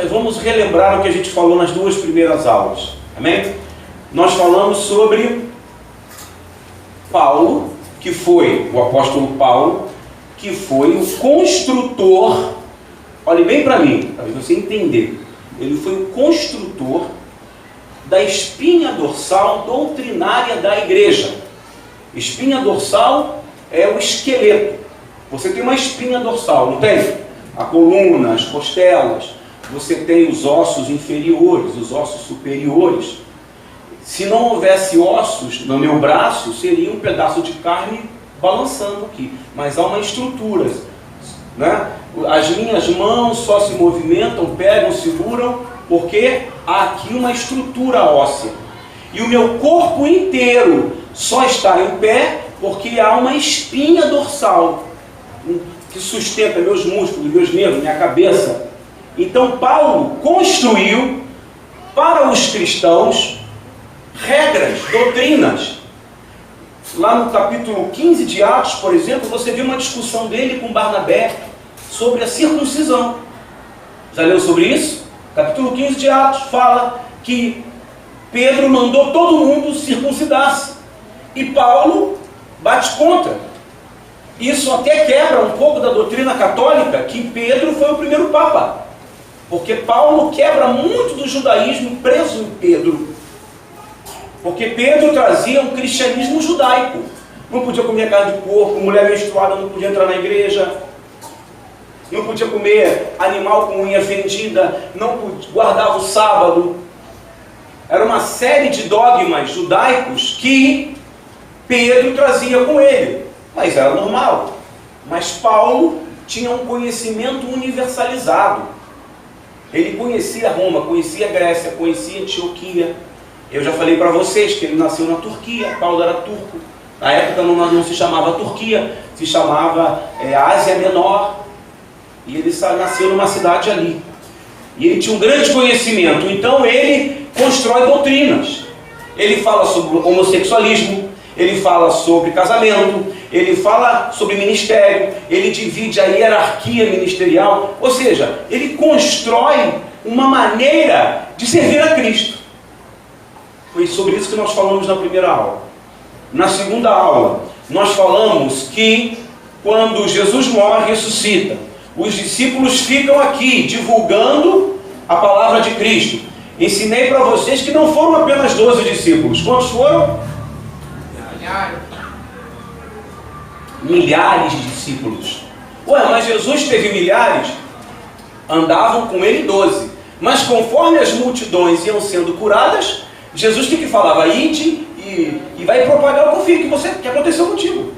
Vamos relembrar o que a gente falou nas duas primeiras aulas. Amém? Nós falamos sobre Paulo, que foi o apóstolo Paulo, que foi o construtor. Olhe bem para mim, para você entender. Ele foi o construtor da espinha dorsal doutrinária da igreja. Espinha dorsal é o esqueleto. Você tem uma espinha dorsal, não tem? A coluna, as costelas. Você tem os ossos inferiores, os ossos superiores. Se não houvesse ossos no meu braço, seria um pedaço de carne balançando aqui. Mas há uma estrutura, né? As minhas mãos só se movimentam, pegam, seguram, porque há aqui uma estrutura óssea. E o meu corpo inteiro só está em pé porque há uma espinha dorsal que sustenta meus músculos, meus nervos, minha cabeça. Então Paulo construiu para os cristãos regras, doutrinas. Lá no capítulo 15 de Atos, por exemplo, você vê uma discussão dele com Barnabé sobre a circuncisão. Já leu sobre isso? Capítulo 15 de Atos fala que Pedro mandou todo mundo circuncidar-se. E Paulo bate contra. Isso até quebra um pouco da doutrina católica, que Pedro foi o primeiro papa. Porque Paulo quebra muito do judaísmo preso em Pedro. Porque Pedro trazia um cristianismo judaico. Não podia comer carne de porco, mulher menstruada não podia entrar na igreja, não podia comer animal com unha fendida, não guardava o sábado. Era uma série de dogmas judaicos que Pedro trazia com ele. Mas era normal. Mas Paulo tinha um conhecimento universalizado. Ele conhecia Roma, conhecia Grécia, conhecia Antioquia. Eu já falei para vocês que ele nasceu na Turquia. Paulo era turco. Na época não se chamava Turquia, se chamava Ásia Menor. E ele nasceu numa cidade ali. E ele tinha um grande conhecimento. Então ele constrói doutrinas. Ele fala sobre homossexualismo, ele fala sobre casamento, ele fala sobre ministério, ele divide a hierarquia ministerial. Ou seja, ele constrói uma maneira de servir a Cristo. Foi sobre isso que nós falamos na primeira aula. Na segunda aula, nós falamos que quando Jesus morre e ressuscita, os discípulos ficam aqui divulgando a palavra de Cristo. Ensinei para vocês que não foram apenas 12 discípulos. Quantos foram? Milhares de discípulos. Ué, mas Jesus teve milhares? Andavam com ele 12. Mas conforme as multidões iam sendo curadas, Jesus que falava? Ide e vai propagar o que aconteceu contigo.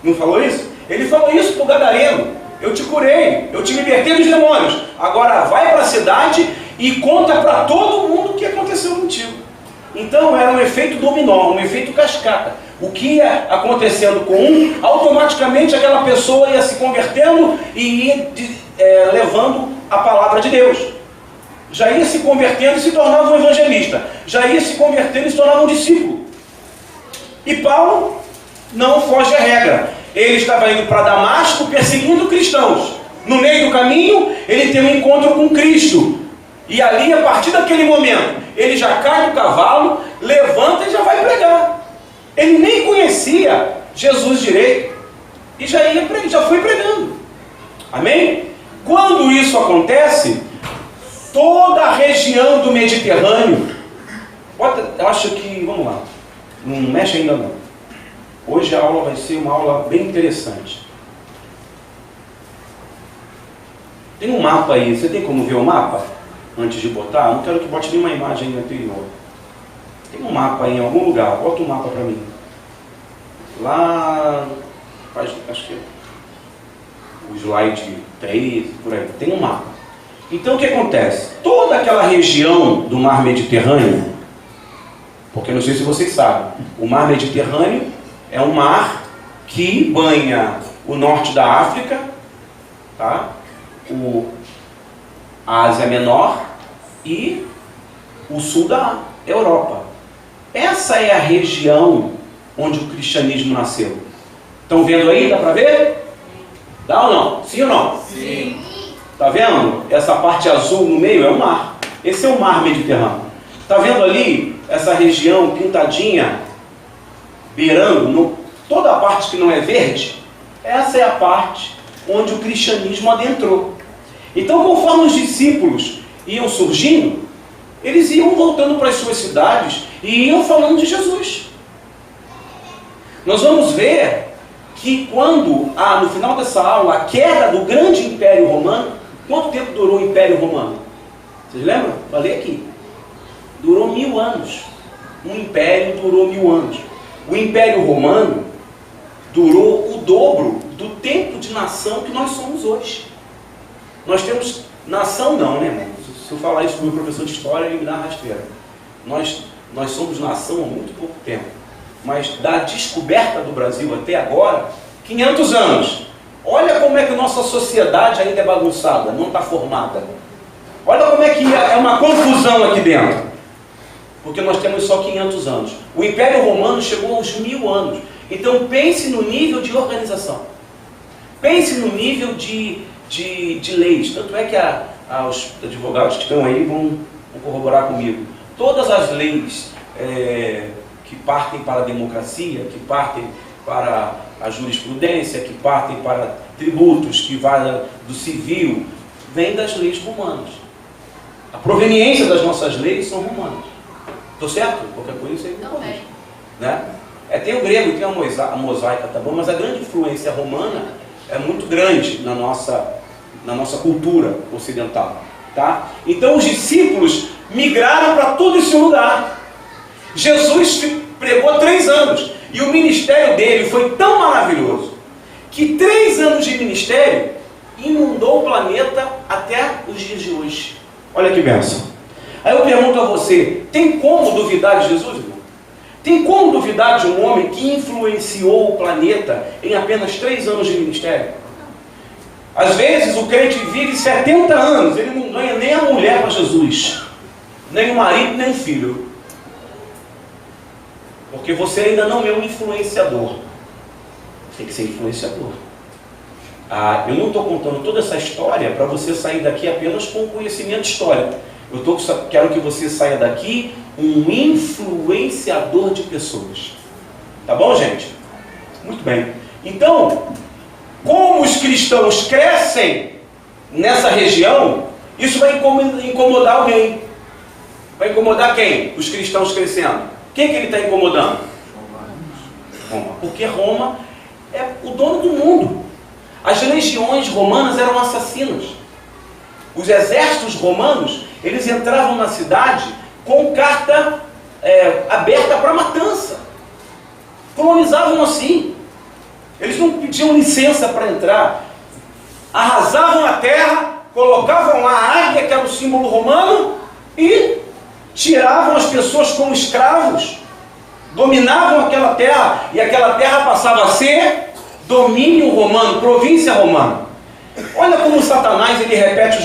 Não falou isso? Ele falou isso para o gadareno. Eu te curei, eu te libertei dos demônios. Agora vai para a cidade e conta para todo mundo o que aconteceu contigo. Então era um efeito dominó, um efeito cascata. O que ia acontecendo com um, automaticamente aquela pessoa ia se convertendo e ia levando a palavra de Deus. Já ia se convertendo e se tornava um evangelista. Já ia se convertendo e se tornava um discípulo. E Paulo não foge à regra. Ele estava indo para Damasco perseguindo cristãos. No meio do caminho, ele tem um encontro com Cristo. E ali, a partir daquele momento, ele já cai do cavalo, levanta e já vai pregar. Ele nem conhecia Jesus direito. E já foi pregando. Amém? Quando isso acontece, toda a região do Mediterrâneo, eu acho que, vamos lá, não mexe ainda não. Hoje a aula vai ser uma aula bem interessante. Tem um mapa aí, você tem como ver o mapa? Antes de botar, não quero que bote nenhuma imagem anterior. Tem um mapa aí em algum lugar, bota um mapa para mim. Lá, acho que é o slide 3, por aí, tem um mapa. Então o que acontece? Toda aquela região do mar Mediterrâneo, porque não sei se vocês sabem, o mar Mediterrâneo é um mar que banha o norte da África, tá? A Ásia Menor e o sul da Europa. Essa é a região onde o cristianismo nasceu. Estão vendo aí? Dá para ver? Dá ou não? Sim ou não? Sim. Tá vendo? Essa parte azul no meio é o mar. Esse é o mar Mediterrâneo. Tá vendo ali essa região pintadinha, beirando toda a parte que não é verde? Essa é a parte onde o cristianismo adentrou. Então, conforme os discípulos iam surgindo, eles iam voltando para as suas cidades e iam falando de Jesus. Nós vamos ver que quando, no final dessa aula, a queda do grande Império Romano, quanto tempo durou o Império Romano? Vocês lembram? Falei aqui. Durou 1000 anos. Um império durou 1000 anos. O Império Romano durou o dobro do tempo de nação que nós somos hoje. Nós temos nação não, né, irmão? Se eu falar isso para o meu professor de história, ele me dá uma rasteira. Nós somos nação há muito pouco tempo. Mas da descoberta do Brasil até agora, 500 anos. Olha como é que nossa sociedade ainda é bagunçada, não está formada. Olha como é que é uma confusão aqui dentro. Porque nós temos só 500 anos. O Império Romano chegou aos 1000 anos. Então pense no nível de organização. Pense no nível de leis. Tanto é que os advogados que estão aí vão corroborar comigo. Todas as leis que partem para a democracia, que partem para a jurisprudência, que partem para tributos, que vai do civil, vêm das leis romanas. A proveniência das nossas leis são romanas. Estou certo? Qualquer coisa isso aí me corrige, né? Tem o grego, tem a mosaica, tá bom? Mas a grande influência romana é muito grande na nossa cultura ocidental, tá? Então os discípulos migraram para todo esse lugar. Jesus pregou 3 anos e o ministério dele foi tão maravilhoso que 3 anos de ministério inundou o planeta até os dias de hoje. Olha que bênção. Aí eu pergunto a você, tem como duvidar de Jesus, irmão? Tem como duvidar de um homem que influenciou o planeta em apenas 3 anos de ministério? Às vezes o crente vive 70 anos, ele não ganha nem a mulher para Jesus, nem o marido, nem o filho. Porque você ainda não é um influenciador. Tem que ser influenciador. Eu não estou contando toda essa história para você sair daqui apenas com conhecimento histórico. Quero que você saia daqui um influenciador de pessoas. Tá bom, gente? Muito bem. Então, como os cristãos crescem nessa região, isso vai incomodar alguém. Vai incomodar quem? Os cristãos crescendo. Quem que ele está incomodando? Roma. Porque Roma é o dono do mundo. As legiões romanas eram assassinas. Os exércitos romanos, eles entravam na cidade com carta aberta para matança. Colonizavam assim. Eles não pediam licença para entrar. Arrasavam a terra, colocavam lá a águia, que era o símbolo romano, e tiravam as pessoas como escravos. Dominavam aquela terra, e aquela terra passava a ser domínio romano, província romana. Olha como Satanás ele repete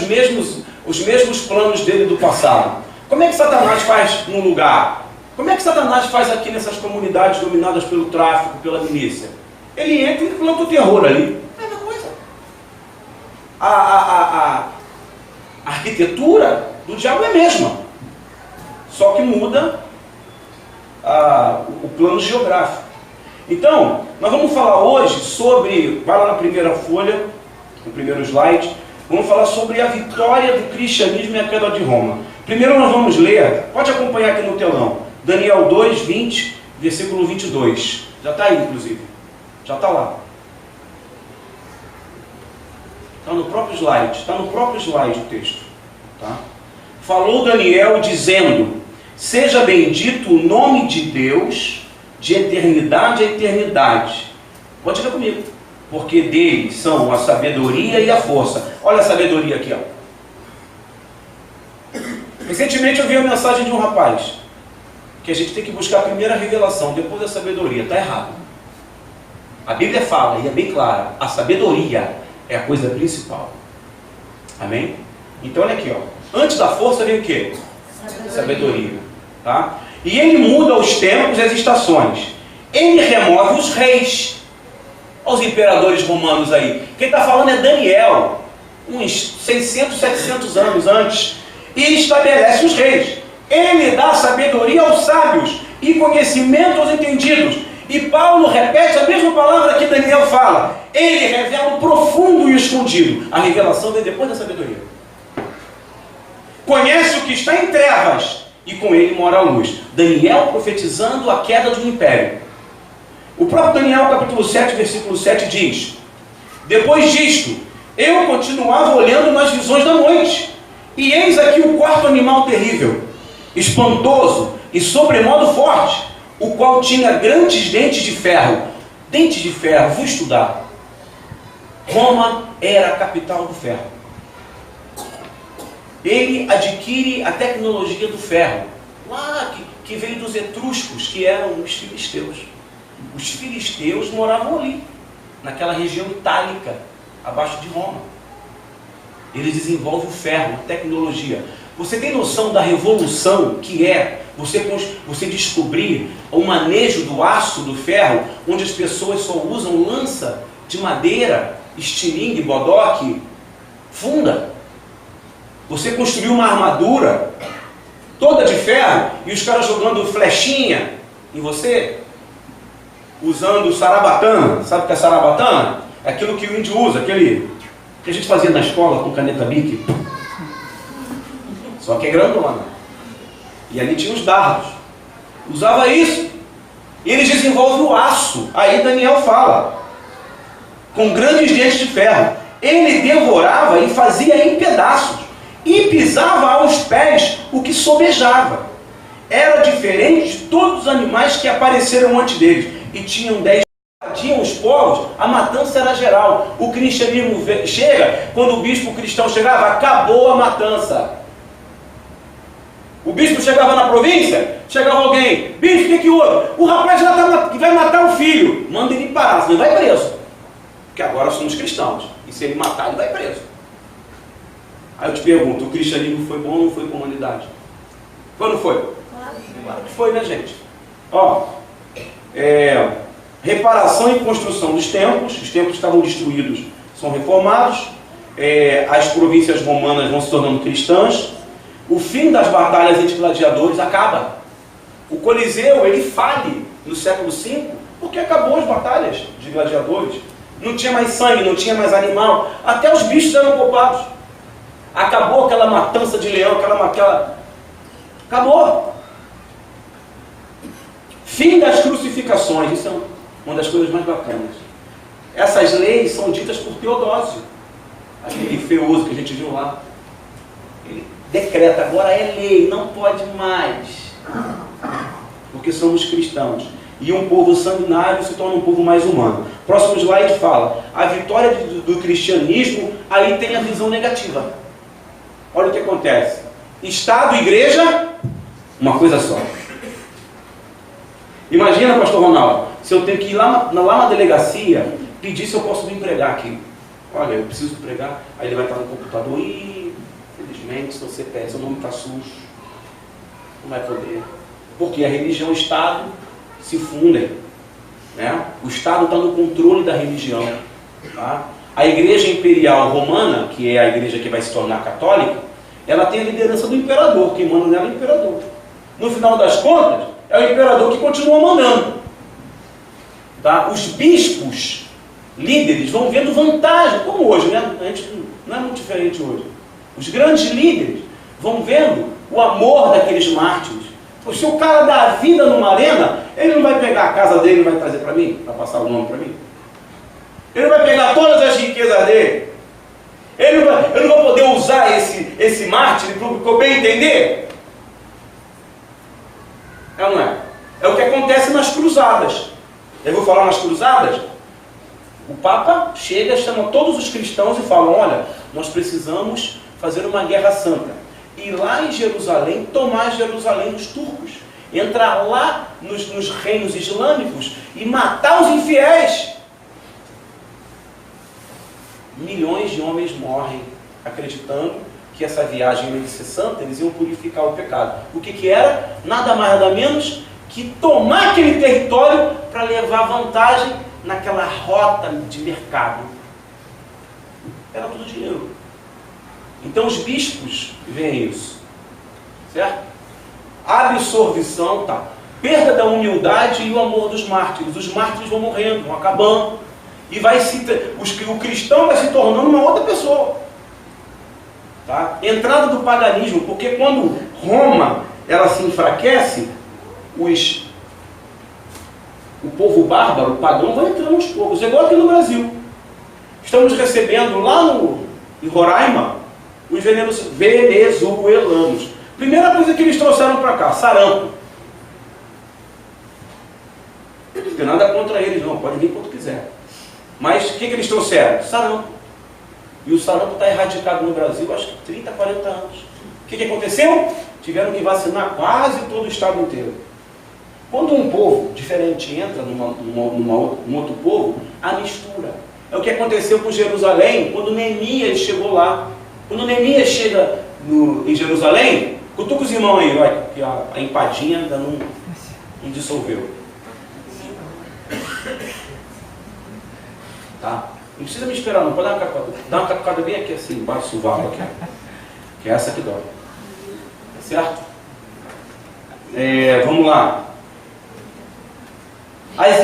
os mesmos planos dele do passado. Como é que Satanás faz num lugar? Como é que Satanás faz aqui nessas comunidades dominadas pelo tráfico, pela milícia? Ele entra e planta o terror ali. É a mesma coisa. A arquitetura do diabo é a mesma. Só que muda o plano geográfico. Então, nós vamos falar hoje sobre, vai lá na primeira folha, no primeiro slide, vamos falar sobre a vitória do cristianismo e a queda de Roma. Primeiro nós vamos ler, pode acompanhar aqui no telão, Daniel 2, 20, versículo 22. Já está aí, inclusive. Já está lá. Está no próprio slide o texto. Tá? Falou Daniel dizendo: seja bendito o nome de Deus de eternidade a eternidade. Pode ler comigo. Porque dele são a sabedoria e a força. Olha a sabedoria aqui, ó. Recentemente eu vi a mensagem de um rapaz que a gente tem que buscar a primeira revelação, depois a sabedoria. Está errado. A Bíblia fala, e é bem clara, a sabedoria é a coisa principal. Amém? Então olha aqui, ó. Antes da força vem o quê? Sabedoria. Tá? E ele muda os tempos e as estações. Ele remove os reis. Olha os imperadores romanos aí. Quem está falando é Daniel. uns 600, 700 anos antes, e estabelece os reis. Ele dá sabedoria aos sábios e conhecimento aos entendidos. E Paulo repete a mesma palavra que Daniel fala. Ele revela o profundo e o escondido. A revelação vem depois da sabedoria. Conhece o que está em trevas e com ele mora a luz. Daniel profetizando a queda de um império. O próprio Daniel, capítulo 7, versículo 7 diz: depois disto, eu continuava olhando nas visões da noite, e eis aqui o quarto animal terrível, espantoso e sobremodo forte, o qual tinha grandes dentes de ferro. Dentes de ferro, vou estudar. Roma era a capital do ferro. Ele adquire a tecnologia do ferro, lá que veio dos etruscos, que eram os filisteus. Os filisteus moravam ali, naquela região itálica, abaixo de Roma. Eles desenvolvem o ferro, a tecnologia. Você tem noção da revolução que é você descobrir o manejo do aço, do ferro, onde as pessoas só usam lança de madeira, estilingue, bodoque, funda? Você construiu uma armadura toda de ferro e os caras jogando flechinha em você, usando sarabatana. Sabe o que é sarabatana? É aquilo que o índio usa, aquele que a gente fazia na escola com caneta Bic. Só que é grandona. E ali tinha os dardos. Usava isso. E eles desenvolvem o aço. Aí Daniel fala, com grandes dentes de ferro. Ele devorava e fazia em pedaços. E pisava aos pés o que sobejava. Era diferente de todos os animais que apareceram antes deles. E tinham 10. Tinham os povos, a matança era geral. O cristianismo chega, quando o bispo cristão chegava, acabou a matança. O bispo chegava na província, chegava alguém, bispo, o que houve? O rapaz já vai matar o filho. Manda ele parar, senão ele vai preso. Porque agora somos cristãos. E se ele matar, ele vai preso. Aí eu te pergunto, o cristianismo foi bom ou não foi com a humanidade? Foi ou não foi? Claro que foi, né, gente? Ó, reparação e construção dos templos. Os templos estavam destruídos, são reformados. As províncias romanas vão se tornando cristãs. O fim das batalhas entre gladiadores acaba. O Coliseu, ele fale no século V, porque acabou as batalhas de gladiadores. Não tinha mais sangue, não tinha mais animal. Até os bichos eram poupados. Acabou aquela matança de leão, acabou. Fim das crucificações. Isso é uma das coisas mais bacanas. Essas leis são ditas por Teodósio, aquele feioso que a gente viu lá. Ele decreta, agora é lei, não pode mais. Porque somos cristãos. E um povo sanguinário se torna um povo mais humano. Próximo slide fala, a vitória do cristianismo, aí tem a visão negativa. Olha o que acontece. Estado e igreja, uma coisa só. Imagina, pastor Ronaldo, se eu tenho que ir lá na delegacia, pedir se eu posso vir pregar aqui. Olha, eu preciso pregar. Aí ele vai estar no computador. Infelizmente, se você pede, seu nome está sujo. Não vai poder. Porque a religião e o Estado se fundem. Né? O Estado está no controle da religião. Tá? A igreja imperial romana, que é a igreja que vai se tornar católica, ela tem a liderança do imperador. Quem manda nela é o imperador. No final das contas, é o imperador que continua mandando. Tá? Os bispos, líderes, vão vendo vantagem, como hoje, né? A gente não é muito diferente hoje. Os grandes líderes vão vendo o amor daqueles mártires. Se o cara dá a vida numa arena, ele não vai pegar a casa dele e vai trazer para mim, para passar o nome para mim. Ele vai pegar todas as riquezas dele. Eu não vou poder usar esse mártir para o bem entender. É ou não é? É o que acontece nas cruzadas. Eu vou falar nas cruzadas. O Papa chega, chama todos os cristãos e fala, olha, nós precisamos fazer uma guerra santa. Ir lá em Jerusalém, tomar Jerusalém dos turcos. Entrar lá nos reinos islâmicos e matar os infiéis. Milhões de homens morrem acreditando que essa viagem ia ser santa, eles iam purificar o pecado. O que era? Nada mais, nada menos que tomar aquele território para levar vantagem naquela rota de mercado. Era tudo dinheiro. Então os bispos veem isso, certo? Absorvição, tá. Perda da humildade e o amor dos mártires. Os mártires vão morrendo, vão acabando. E o cristão vai se tornando uma outra pessoa. Tá? Entrada do paganismo, porque quando Roma ela se enfraquece, o povo bárbaro, o pagão, vai entrando aos poucos. É igual aqui no Brasil. Estamos recebendo lá em Roraima os venezuelanos. Primeira coisa que eles trouxeram para cá, sarampo. Não tem nada contra eles, não. Pode vir quando quiser. Mas o que eles trouxeram? Sarampo. E o sarampo está erradicado no Brasil, acho que 30, 40 anos. O que aconteceu? Tiveram que vacinar quase todo o estado inteiro. Quando um povo diferente entra num outro povo, a mistura. É o que aconteceu com Jerusalém, quando Neemias chegou lá. Quando Neemias chega em Jerusalém, cutuca os irmãos aí, vai, que a empadinha ainda não dissolveu. Tá? Não precisa me esperar, não. Pode dar uma catucada. Dá uma catucada bem aqui, assim, embaixo do sovaco aqui. Que é essa que dói. Certo? Vamos lá.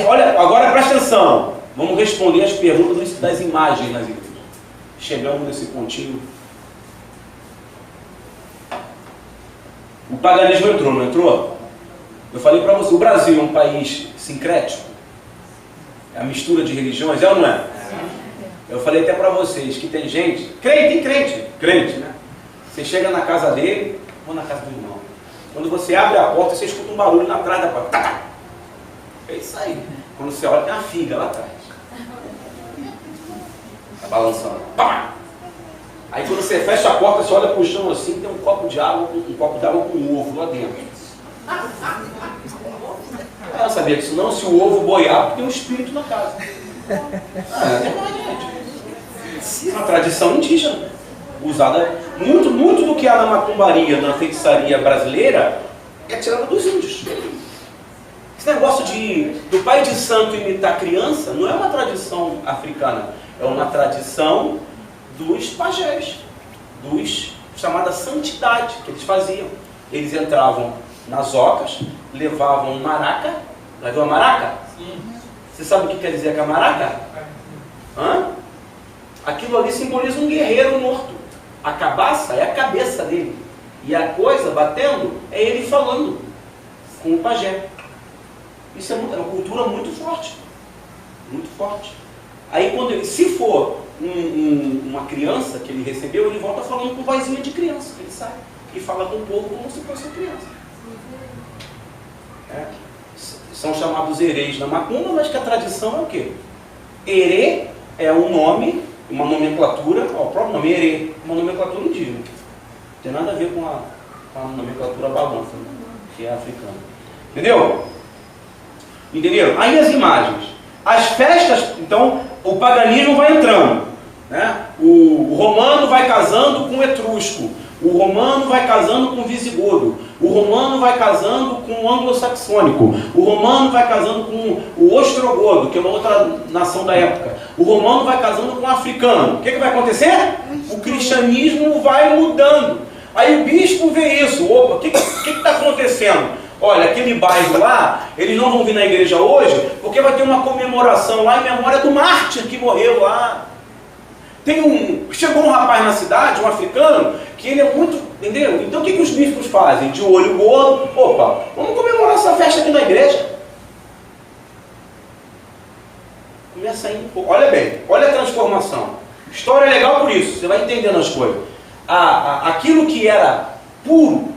Olha, agora presta atenção. Vamos responder as perguntas das imagens nas igrejas. Chegamos nesse pontinho. O paganismo entrou, não entrou? Eu falei para você, o Brasil é um país sincrético. É a mistura de religiões, é ou não é? Eu falei até para vocês que tem gente, crente, né? Você chega na casa dele, ou na casa do irmão. Quando você abre a porta, você escuta um barulho lá atrás da porta. É isso aí. Quando você olha, tem uma figa lá atrás. Tá balançando. Pá! Aí quando você fecha a porta, você olha pro chão assim, tem um copo d'água com um ovo lá dentro. Eu não sabia disso não, se o ovo boiar, tem um espírito na casa. É verdade, gente. É uma tradição indígena, usada muito do que há na macumbaria, na feitiçaria brasileira, é tirado dos índios. Esse negócio do pai de santo imitar criança não é uma tradição africana, é uma tradição dos pajés, chamada santidade, que eles faziam. Eles entravam nas ocas, levavam maraca. Já viu a maraca? Sim. Você sabe o que quer dizer que a maraca? Aquilo ali simboliza um guerreiro morto. A cabaça é a cabeça dele. E a coisa batendo é ele falando com o pajé. Isso é uma cultura muito forte. Muito forte. Aí se for uma criança que ele recebeu, ele volta falando com vozinha de criança, ele sai. E fala com o povo como se fosse criança. São chamados hereis na macumba, mas que a tradição é o quê? Herê é um nome, uma nomenclatura, o próprio nome herê, uma nomenclatura indígena. Não tem nada a ver com a nomenclatura balança, né? Que é africana. Entendeu? Entenderam? Aí as imagens. As festas, então, o paganismo vai entrando. Né? O romano vai casando com o etrusco. O romano vai casando com o visigodo. O romano vai casando com o anglo-saxônico. O romano vai casando com o ostrogodo, que é uma outra nação da época. O romano vai casando com o africano. O que vai acontecer? O cristianismo vai mudando. Aí o bispo vê isso. Opa, o que está acontecendo? Olha, aquele bairro lá, eles não vão vir na igreja hoje, porque vai ter uma comemoração lá em memória do mártir que morreu lá. Chegou um rapaz na cidade, um africano, que ele é muito, entendeu? Então o que os bispos fazem? De olho gordo, opa, vamos comemorar essa festa aqui na igreja. Começa aí um pouco, olha bem, olha a transformação. História é legal por isso, você vai entendendo as coisas. Aquilo que era puro,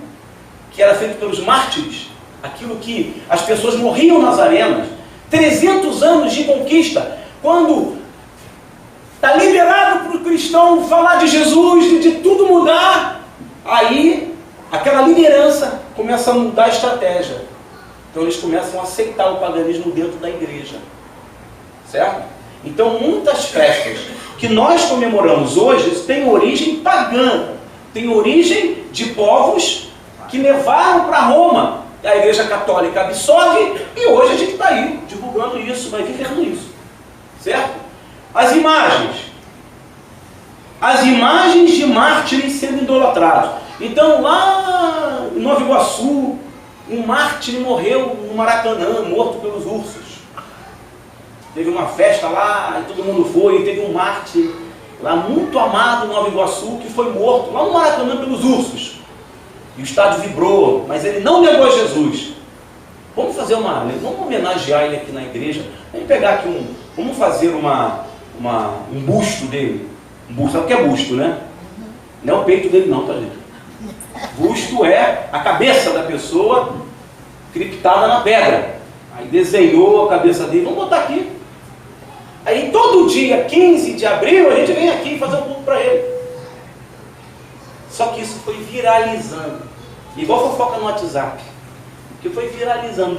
que era feito pelos mártires, aquilo que as pessoas morriam nas arenas, 300 anos de conquista, quando está liberado para o cristão falar de Jesus, de tudo mudar, aí aquela liderança começa a mudar a estratégia. Então eles começam a aceitar o paganismo dentro da igreja. Certo? Então muitas festas que nós comemoramos hoje têm origem pagã, têm origem de povos que levaram para Roma. A igreja católica absorve e hoje a gente está aí divulgando isso, vai vivendo isso. Certo? As imagens. as imagens de mártires sendo idolatrados. Então, lá em Nova Iguaçu, um mártir morreu no Maracanã, morto pelos ursos. Teve uma festa lá, e todo mundo foi, e teve um mártir lá muito amado em Nova Iguaçu, que foi morto lá no Maracanã pelos ursos. E o estádio vibrou, mas ele não negou Jesus. Vamos fazer vamos homenagear ele aqui na igreja. Vamos pegar aqui vamos fazer um busto dele. Um busto, sabe o que é busto, né? Não é o peito dele não, tá, gente? Busto é a cabeça da pessoa criptada na pedra. Aí desenhou a cabeça dele, vamos botar aqui. Aí todo dia, 15 de abril, a gente vem aqui fazer um culto para ele. Só que isso foi viralizando. Igual fofoca no WhatsApp. Que foi viralizando.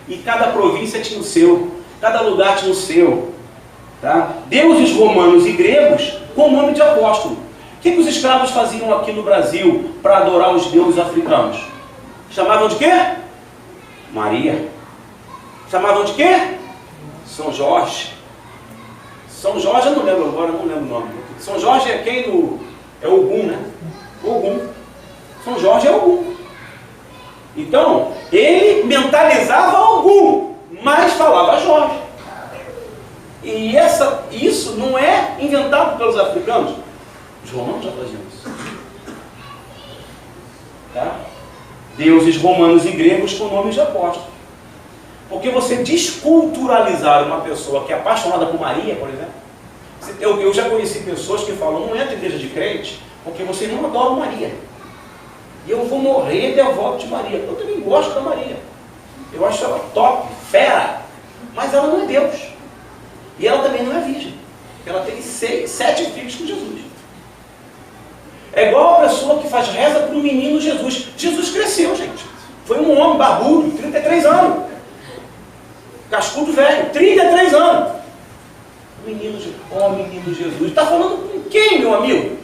E cada província tinha o seu. Cada lugar tinha o seu. Tá? Deuses romanos e gregos com o nome de apóstolo. O que os escravos faziam aqui no Brasil para adorar os deuses africanos? Chamavam de quê? Maria. Chamavam de quê? São Jorge. São Jorge eu não lembro agora, não lembro o nome. São Jorge é quem é Ogum, né? Ogum. São Jorge é Ogum. Então, ele mentalizava Ogum, mas falava Jorge. E isso não é inventado pelos africanos. Os romanos já faziam isso. Tá? Deuses romanos e gregos com nomes de apóstolo. Porque você desculturalizar uma pessoa que é apaixonada por Maria, por exemplo. Eu já conheci pessoas que falam, não entra em igreja de crente, porque vocês não adoram Maria. E eu vou morrer devoto de Maria. Eu também gosto da Maria. Eu acho ela top, fera. Mas ela não é Deus. E ela também não é virgem. Ela teve 7 filhos com Jesus. É igual a pessoa que faz reza para o menino Jesus. Jesus cresceu, gente. Foi um homem barbudo, 33 anos. Cascudo velho, 33 anos. Menino Jesus. Está falando com quem, meu amigo?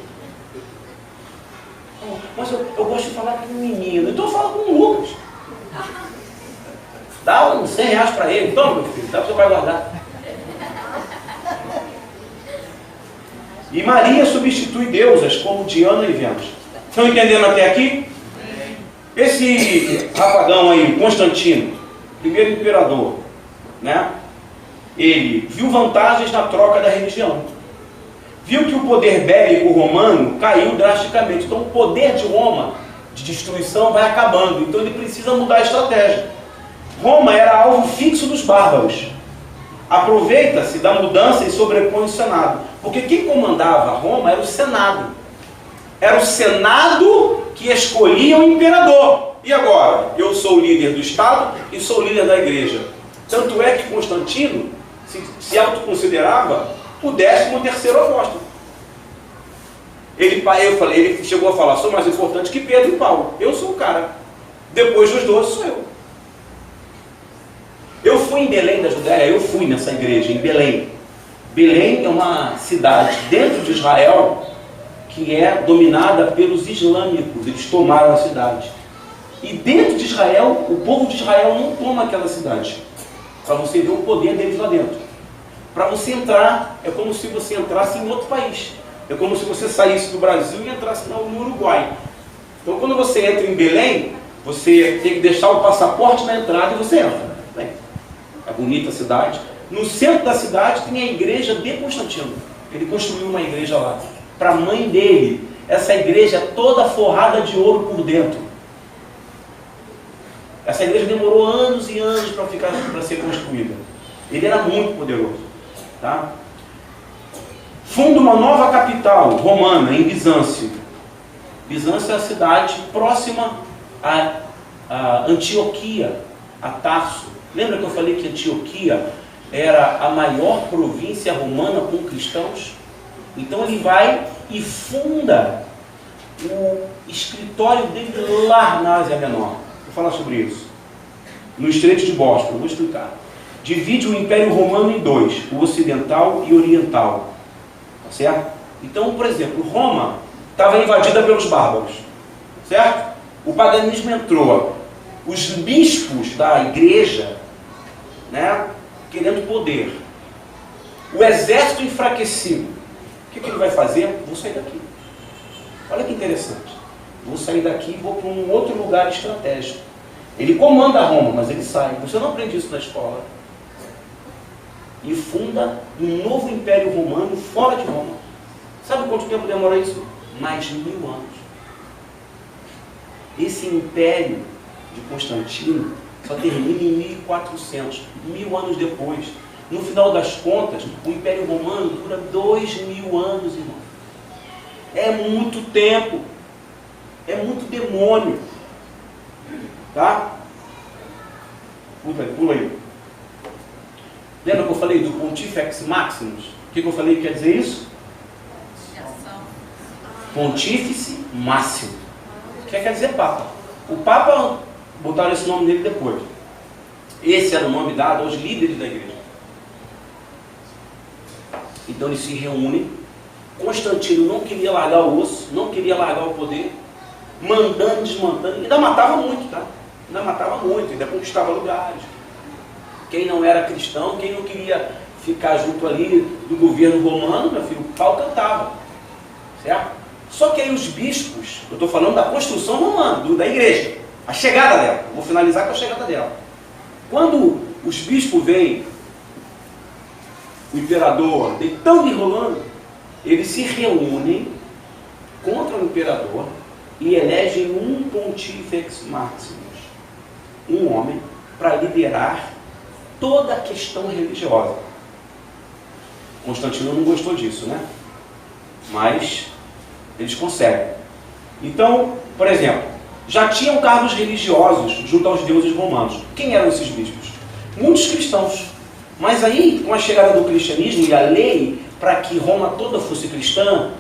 Mas eu gosto de falar com um menino. Então eu falo com o Lucas. Dá uns 100 reais para ele. Toma, meu filho, dá para o seu pai guardar. E Maria substitui deusas como Diana e Vênus. Estão entendendo até aqui? Esse rapagão aí, Constantino, primeiro imperador, né? Ele viu vantagens na troca da religião. Viu que o poder bélico romano caiu drasticamente. Então o poder de Roma, de destruição, vai acabando. Então ele precisa mudar a estratégia. Roma era alvo fixo dos bárbaros. Aproveita-se da mudança e sobrepõe o Senado. Porque quem comandava Roma era o Senado. Era o Senado que escolhia o imperador. E agora? Eu sou o líder do Estado e sou o líder da igreja. Tanto é que Constantino se autoconsiderava o 13º apóstolo. Ele chegou a falar, sou mais importante que Pedro e Paulo. Eu sou o cara. Depois dos 12 sou eu. Eu fui em Belém da Judéia, eu fui nessa igreja, em Belém. Belém é uma cidade dentro de Israel que é dominada pelos islâmicos. Eles tomaram a cidade. E dentro de Israel, o povo de Israel não toma aquela cidade. Para você ver o poder deles lá dentro. Para você entrar, é como se você entrasse em outro país. É como se você saísse do Brasil e entrasse no Uruguai. Então quando você entra em Belém, você tem que deixar o passaporte na entrada e você entra. Bem, é bonita a cidade. No centro da cidade tem a igreja de Constantino. Ele construiu uma igreja lá. Para a mãe dele. Essa igreja é toda forrada de ouro por dentro. Essa igreja demorou anos e anos para ser construída. Ele era muito poderoso. Tá? Funda uma nova capital romana em Bizâncio. Bizâncio é a cidade próxima a Antioquia, a Tarso. Lembra que eu falei que Antioquia era a maior província romana com cristãos? Então ele vai e funda o escritório dele lá na Ásia Menor. Vou falar sobre isso. No Estreito de Bósforo, vou explicar. Divide o Império Romano em 2, o ocidental e o oriental. Tá certo? Então, por exemplo, Roma estava invadida pelos bárbaros. Certo? O paganismo entrou. Os bispos da igreja, né, querendo poder. O exército enfraquecido. O que ele vai fazer? Vou sair daqui. Olha que interessante. Vou sair daqui e vou para um outro lugar estratégico. Ele comanda Roma, mas ele sai. Você não aprende isso na escola. E funda um novo império romano fora de Roma. Sabe quanto tempo demora isso? Mais de 1000 anos. Esse império de Constantino só termina em 1400, 1000 anos depois. No final das contas, o Império Romano dura 2000 anos, irmão. É muito tempo. É muito demônio. Tá? Pula aí. Lembra que eu falei do Pontifex Maximus? O que eu falei que quer dizer isso? Pontífice Máximo. O que quer dizer Papa? O Papa, botaram esse nome dele depois. Esse era o nome dado aos líderes da igreja. Então eles se reúnem. Constantino não queria largar o osso, não queria largar o poder, mandando, desmantando. Ainda matava muito, tá? Ainda matava muito, ainda conquistava lugares. Quem não era cristão, quem não queria ficar junto ali do governo romano, meu filho, o pau cantava. Certo? Só que aí os bispos, eu estou falando da construção romana, da igreja, a chegada dela. Vou finalizar com a chegada dela. Quando os bispos veem o imperador deitando e rolando, eles se reúnem contra o imperador e elegem um Pontifex Maximus, um homem, para liderar toda a questão religiosa. Constantino não gostou disso, né? Mas eles conseguem. Então, por exemplo, já tinham cargos religiosos junto aos deuses romanos. Quem eram esses bispos? Muitos cristãos. Mas aí, com a chegada do cristianismo e a lei para que Roma toda fosse cristã,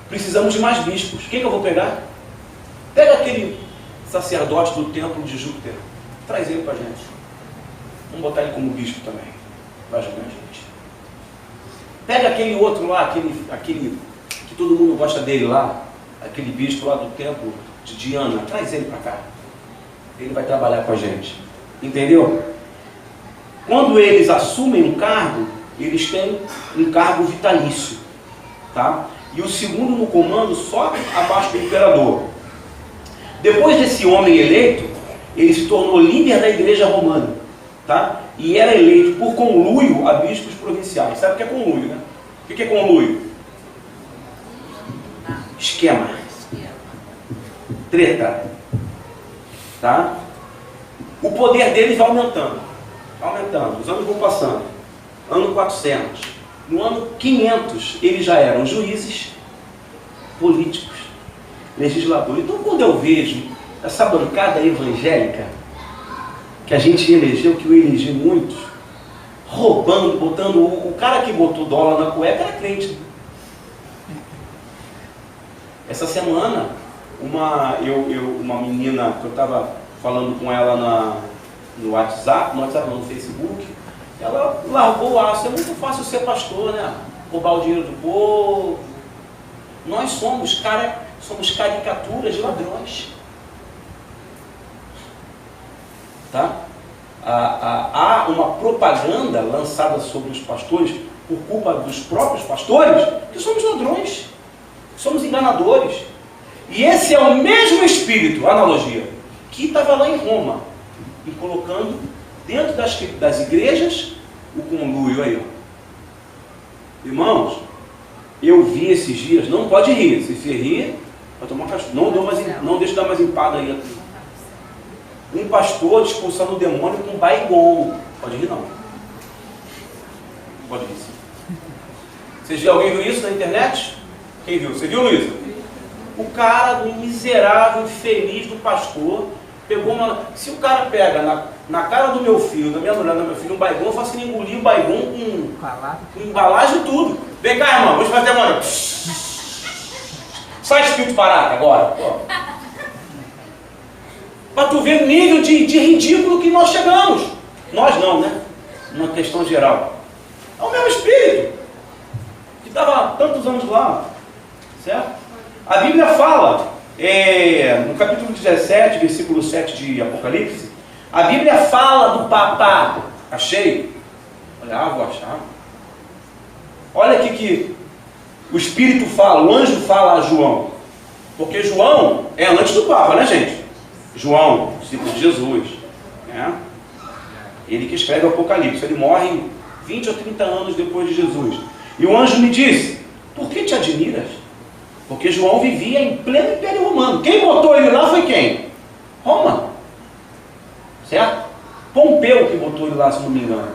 precisamos de mais bispos. Quem que eu vou pegar? Pega aquele sacerdote do templo de Júpiter. Traz ele para a gente. Vamos botar ele como bispo também. Vai ajudar a gente. Pega aquele outro lá, aquele que todo mundo gosta dele lá, aquele bispo lá do templo de Diana. Traz ele para cá. Ele vai trabalhar com a gente. Entendeu? Quando eles assumem um cargo, eles têm um cargo vitalício. Tá? E o segundo no comando só abaixo do imperador. Depois desse homem eleito, ele se tornou líder da igreja romana. Tá? E era eleito por conluio a bispos provinciais. Sabe o que é conluio, né? O que é conluio? Esquema. Treta. Tá? O poder deles vai aumentando. Os anos vão passando. Ano 400. No ano 500, eles já eram juízes, políticos, legisladores. Então, quando eu vejo essa bancada evangélica, que a gente elegeu, que eu elegi muitos, roubando, botando... O cara que botou dólar na cueca era crente. Essa semana, uma menina que eu estava falando com ela no WhatsApp, no Facebook, ela largou o aço. É muito fácil ser pastor, né? Roubar o dinheiro do povo. Nós somos caricaturas de ladrões. Tá? Há uma propaganda lançada sobre os pastores por culpa dos próprios pastores, que somos ladrões, somos enganadores. E esse é o mesmo espírito, analogia, que estava lá em Roma, e colocando dentro das igrejas o conluio aí. Irmãos, eu vi esses dias, não pode rir, se você rir, vai tomar castigo. Não deixa dar mais empada aí. Um pastor expulsando o demônio com Baygon. Pode rir não. Pode rir sim. Vocês viram? Alguém viu isso na internet? Quem viu? Você viu, Luísa? O cara, o miserável, infeliz do pastor, pegou uma... Se o cara pega na cara do meu filho, da minha mulher, do meu filho, um Baygon, eu faço que ele engolir o Baygon com embalagem e tudo. Vem cá, irmão, vamos fazer demônio. Sai espírito parado agora. Para tu ver o nível de ridículo que nós chegamos. Nós não, né? Uma questão geral. É o mesmo espírito que estava há tantos anos lá. Certo? A Bíblia fala, no capítulo 17, versículo 7 de Apocalipse, a Bíblia fala do Papa. Achei? Olha, vou achar. Olha aqui que o Espírito fala, o anjo fala a João? Porque João é antes do Papa, né, gente? João, discípulo de Jesus, né? Ele que escreve o Apocalipse. Ele morre 20 ou 30 anos depois de Jesus. E o anjo me disse: por que te admiras? Porque João vivia em pleno Império Romano. Quem botou ele lá foi quem? Roma. Certo? Pompeu que botou ele lá, se não me engano.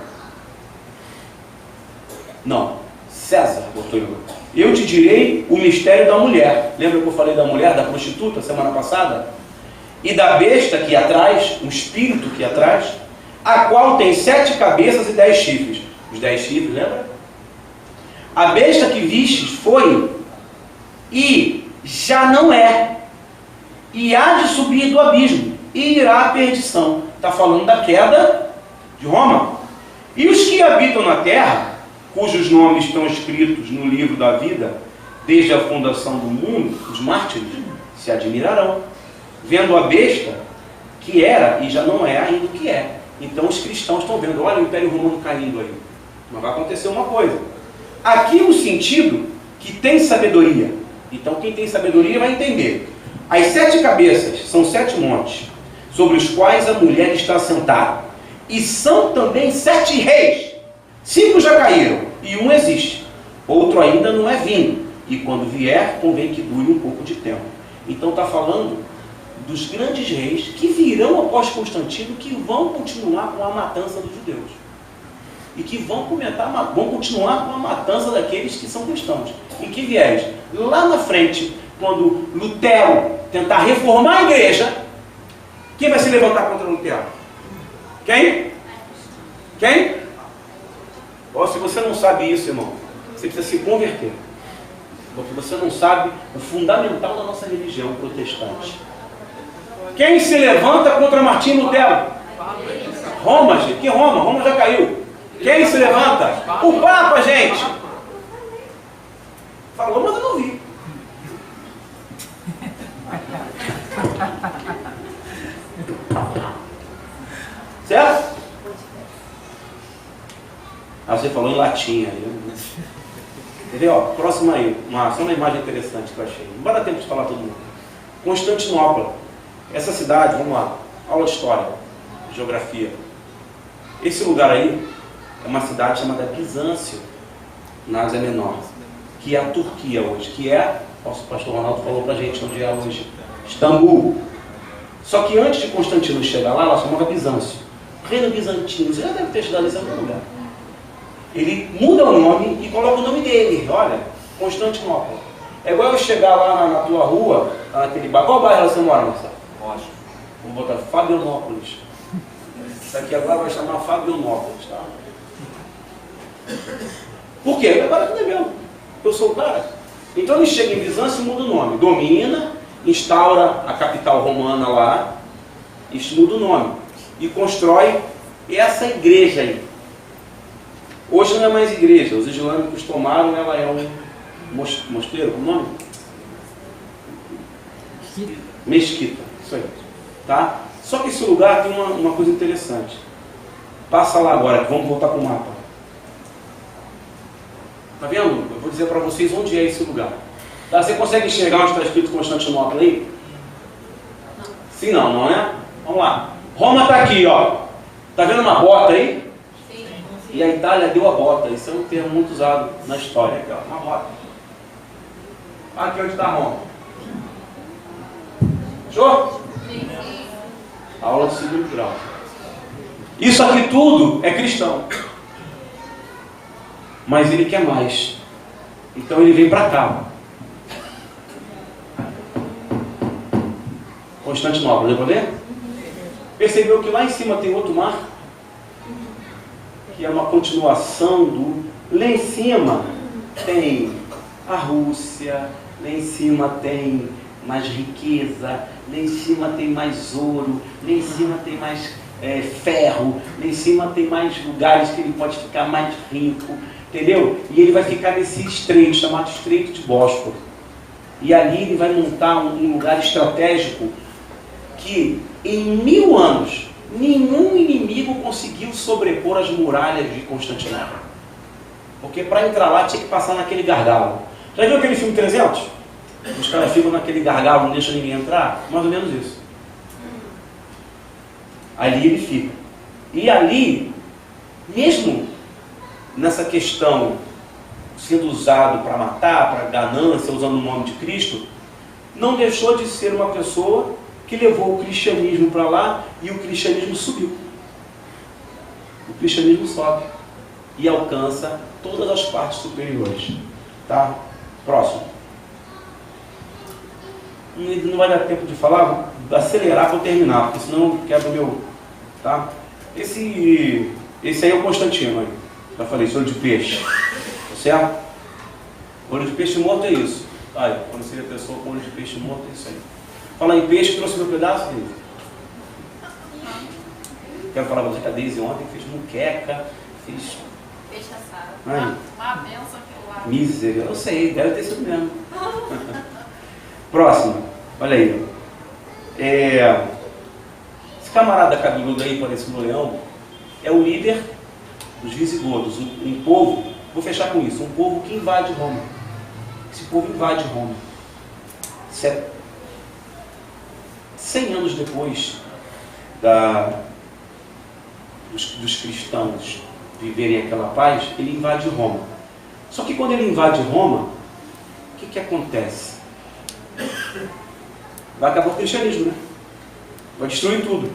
Não, César botou ele lá. Eu te direi o mistério da mulher. Lembra que eu falei da mulher, da prostituta, semana passada? E da besta que ia atrás, um espírito que ia atrás, a qual tem 7 cabeças e 10 chifres. Os 10 chifres, lembra? A besta que vistes foi e já não é, e há de subir do abismo, e irá à perdição. Está falando da queda de Roma. E os que habitam na terra, cujos nomes estão escritos no livro da vida, desde a fundação do mundo, os mártires, se admirarão, vendo a besta que era e já não é ainda o que é. Então os cristãos estão vendo, olha o Império Romano caindo aí. Mas vai acontecer uma coisa. Aqui no sentido que tem sabedoria. Então quem tem sabedoria vai entender. As 7 cabeças são 7 montes, sobre os quais a mulher está sentada. E são também 7 reis. 5 já caíram, e um existe. Outro ainda não é vindo. E quando vier, convém que dure um pouco de tempo. Então está falando dos grandes reis que virão após Constantino, que vão continuar com a matança dos judeus. E que vão continuar com a matança daqueles que são cristãos. Em que viés? Lá na frente, quando Lutero tentar reformar a igreja, quem vai se levantar contra Lutero? Quem? Quem? Oh, se você não sabe isso, irmão, você precisa se converter. Porque você não sabe o fundamental da nossa religião protestante. Quem se levanta contra Martinho Lutero? Roma, gente. Que Roma? Roma já caiu. Quem se levanta? O Papa, gente. Falou, mas eu não vi. Certo? Ah, você falou em latim aí. Quer ver, ó, próxima aí. Só uma imagem interessante que eu achei. Não vai dar tempo de falar todo mundo. Constantinopla. Essa cidade, vamos lá. Aula de história, geografia. Esse lugar aí é uma cidade chamada Bizâncio, na Ásia Menor, que é a Turquia hoje, que é, o pastor Ronaldo falou pra gente onde é hoje, Istambul. Só que antes de Constantino chegar lá, ela chamava Bizâncio. Reino Bizantino, você já deve ter estudado isso em algum lugar. Ele muda o nome e coloca o nome dele, olha, Constantinopla. É igual eu chegar lá na tua rua, naquele bairro. Qual bairro você mora, Marcelo? Ótimo. Vamos botar Fabionópolis. Isso aqui agora vai chamar Fabionópolis, tá? Por quê? Agora tudo é meu. Eu sou o cara. Então ele chega em Bizâncio e muda o nome. Domina, instaura a capital romana lá, isso muda o nome. E constrói essa igreja aí. Hoje não é mais igreja, os islâmicos tomaram, ela é um mosteiro, qual o nome? Mesquita, isso aí. Tá? Só que esse lugar tem uma coisa interessante. Passa lá agora, vamos voltar para o mapa. Tá vendo? Eu vou dizer para vocês onde é esse lugar. Tá? Você consegue enxergar onde está escrito Constantinopla aí? Sim, não é? Vamos lá. Roma está aqui, ó. Tá vendo uma bota aí? Sim. E a Itália deu a bota. Isso é um termo muito usado na história. Aqui, ó, uma bota. Aqui onde está Roma. Fechou? Sim. Aula de segundo grau. Isso aqui tudo é cristão. Mas ele quer mais. Então ele vem para cá. Constantinopla, deu para ver? Percebeu que lá em cima tem outro mar? Que é uma continuação do... Lá em cima tem a Rússia, lá em cima tem mais riqueza, lá em cima tem mais ouro, lá em cima tem mais ferro, lá em cima tem mais lugares que ele pode ficar mais rico, entendeu? E ele vai ficar nesse estreito, chamado Estreito de Bósforo. E ali ele vai montar um lugar estratégico que em 1000 anos nenhum inimigo conseguiu sobrepor as muralhas de Constantinopla. Porque para entrar lá tinha que passar naquele gargalo. Já viu aquele filme 300? Os caras ficam naquele gargalo, não deixa ninguém entrar? Mais ou menos isso. Ali ele fica. E ali, mesmo nessa questão sendo usado para matar, para ganância, usando o nome de Cristo, não deixou de ser uma pessoa que levou o cristianismo para lá e o cristianismo subiu. O cristianismo sobe e alcança todas as partes superiores. Tá? Próximo. Não vai dar tempo de falar, vou acelerar para eu terminar, porque senão eu quebro o meu... Tá? Esse aí é o Constantino, aí. Já falei, olho de peixe. Tá certo? Olho de peixe morto é isso. Aí, quando você vê a pessoa com olho de peixe morto, é isso aí. Falar em peixe, trouxe meu pedaço dele. Quero falar pra você que a Deise ontem fez muqueca, fez... Peixe assado. Uma benção que eu amo. Miséria, eu sei, deve ter sido mesmo. Próximo, olha aí. Esse camarada cabeludo aí, parecendo um leão, é o líder dos visigodos, um povo, vou fechar com isso, um povo que invade Roma. Esse povo invade Roma. 100 anos depois dos cristãos viverem aquela paz, ele invade Roma. Só que quando ele invade Roma, o que acontece? Vai acabar o cristianismo, né? Vai destruir tudo.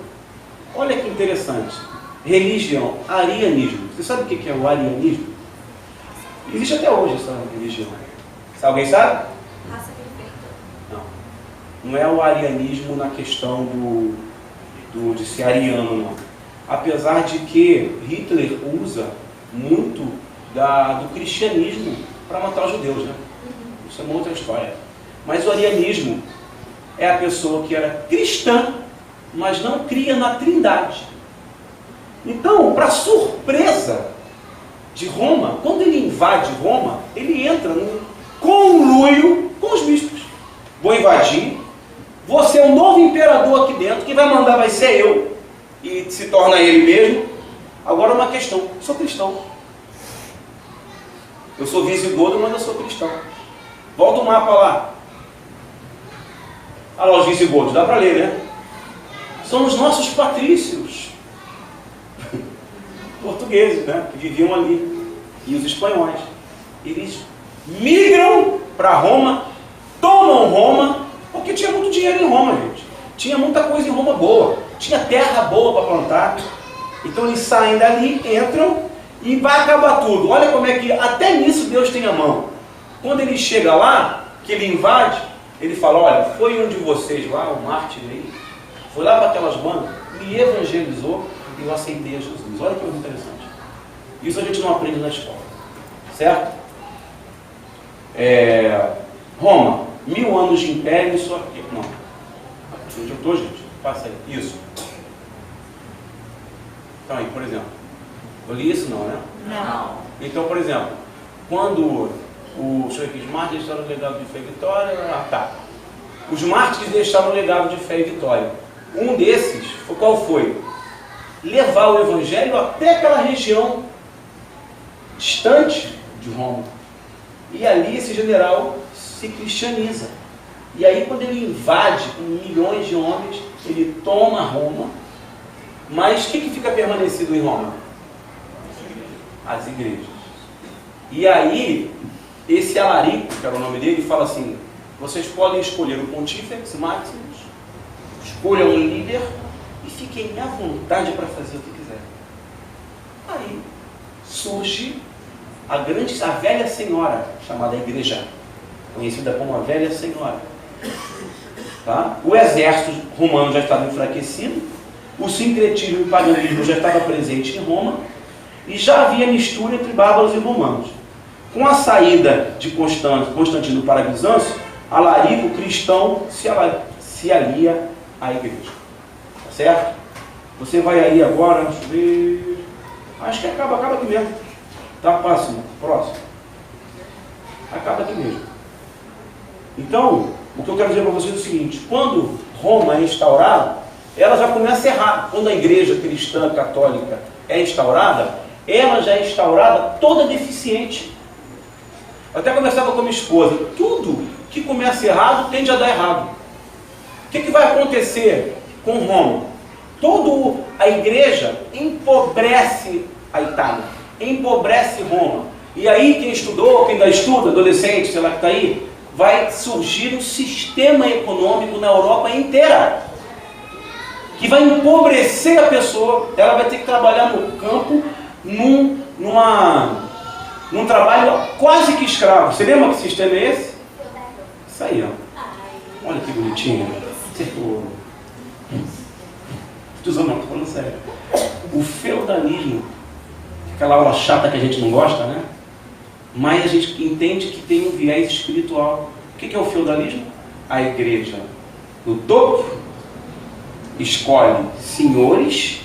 Olha que interessante. Religião, arianismo. Você sabe o que é o arianismo? Existe até hoje essa religião. Alguém sabe? Raça perfeita. Não é o arianismo na questão de ser ariano, não. Apesar de que Hitler usa muito do cristianismo para matar os judeus, né? Isso é uma outra história. Mas o arianismo é a pessoa que era cristã, mas não cria na Trindade. Então, para surpresa de Roma, quando ele invade Roma, ele entra num conluio com os bispos. Vou invadir, vou ser o novo imperador aqui dentro, quem vai mandar vai ser eu, e se torna ele mesmo. Agora uma questão, sou cristão. Eu sou visigodo, mas eu sou cristão. Volta o mapa lá. Olha lá os visigodos, dá para ler, né? São os nossos patrícios. Portugueses, né? Que viviam ali. E os espanhóis. Eles migram para Roma, tomam Roma, porque tinha muito dinheiro em Roma, gente. Tinha muita coisa em Roma boa. Tinha terra boa para plantar. Então eles saem dali, entram e vai acabar tudo. Olha como é que até nisso Deus tem a mão. Quando ele chega lá, que ele invade, ele fala, olha, foi um de vocês lá, o mártir aí, foi lá para aquelas bandas, me evangelizou e eu aceitei a Jesus. Olha que coisa interessante. Isso a gente não aprende na escola. Certo? Roma, 1000 anos de império, isso aqui. Não. Onde eu estou, gente? Passa aí. Isso. Então aí, por exemplo. Eu li isso não, né? Não. Então, por exemplo, quando os mártires deixaram o legado de fé e vitória, os mártires deixaram o legado de fé e vitória. Um desses, qual foi? Levar o evangelho até aquela região distante de Roma. E ali esse general se cristianiza. E aí quando ele invade com milhões de homens, ele toma Roma. Mas o que fica permanecido em Roma? As igrejas. E aí, esse Alarico, que era o nome dele, fala assim, vocês podem escolher o Pontífex Maximus, escolham um líder e fiquem à vontade para fazer o que quiserem. Aí surge a velha senhora, chamada igreja, conhecida como a velha senhora. Tá? O exército romano já estava enfraquecido, o sincretismo e o paganismo já estava presente em Roma, e já havia mistura entre bárbaros e romanos. Com a saída de Constantino para Bizâncio, Alarico, cristão, se alia à igreja. Tá certo? Você vai aí agora, deixa eu ver. Acho que acaba aqui mesmo. Tá, próximo. Acaba aqui mesmo. Então, o que eu quero dizer para vocês é o seguinte: quando Roma é instaurada, ela já começa errado. Quando a igreja cristã católica é instaurada, ela já é instaurada toda deficiente. Eu até conversava com a minha esposa, tudo que começa errado tende a dar errado. O que vai acontecer com Roma? Toda a igreja empobrece a Itália, empobrece Roma. E aí quem estudou, quem ainda estuda, adolescente, sei lá que está aí, vai surgir um sistema econômico na Europa inteira, que vai empobrecer a pessoa. Ela vai ter que trabalhar no campo, num trabalho quase que escravo. Você lembra que sistema é esse? Isso aí, ó. Olha que bonitinho. Acertou. Estou falando sério. O feudalismo, aquela aula chata que a gente não gosta, né? Mas a gente entende que tem um viés espiritual. O que é o feudalismo? A igreja, no topo, escolhe senhores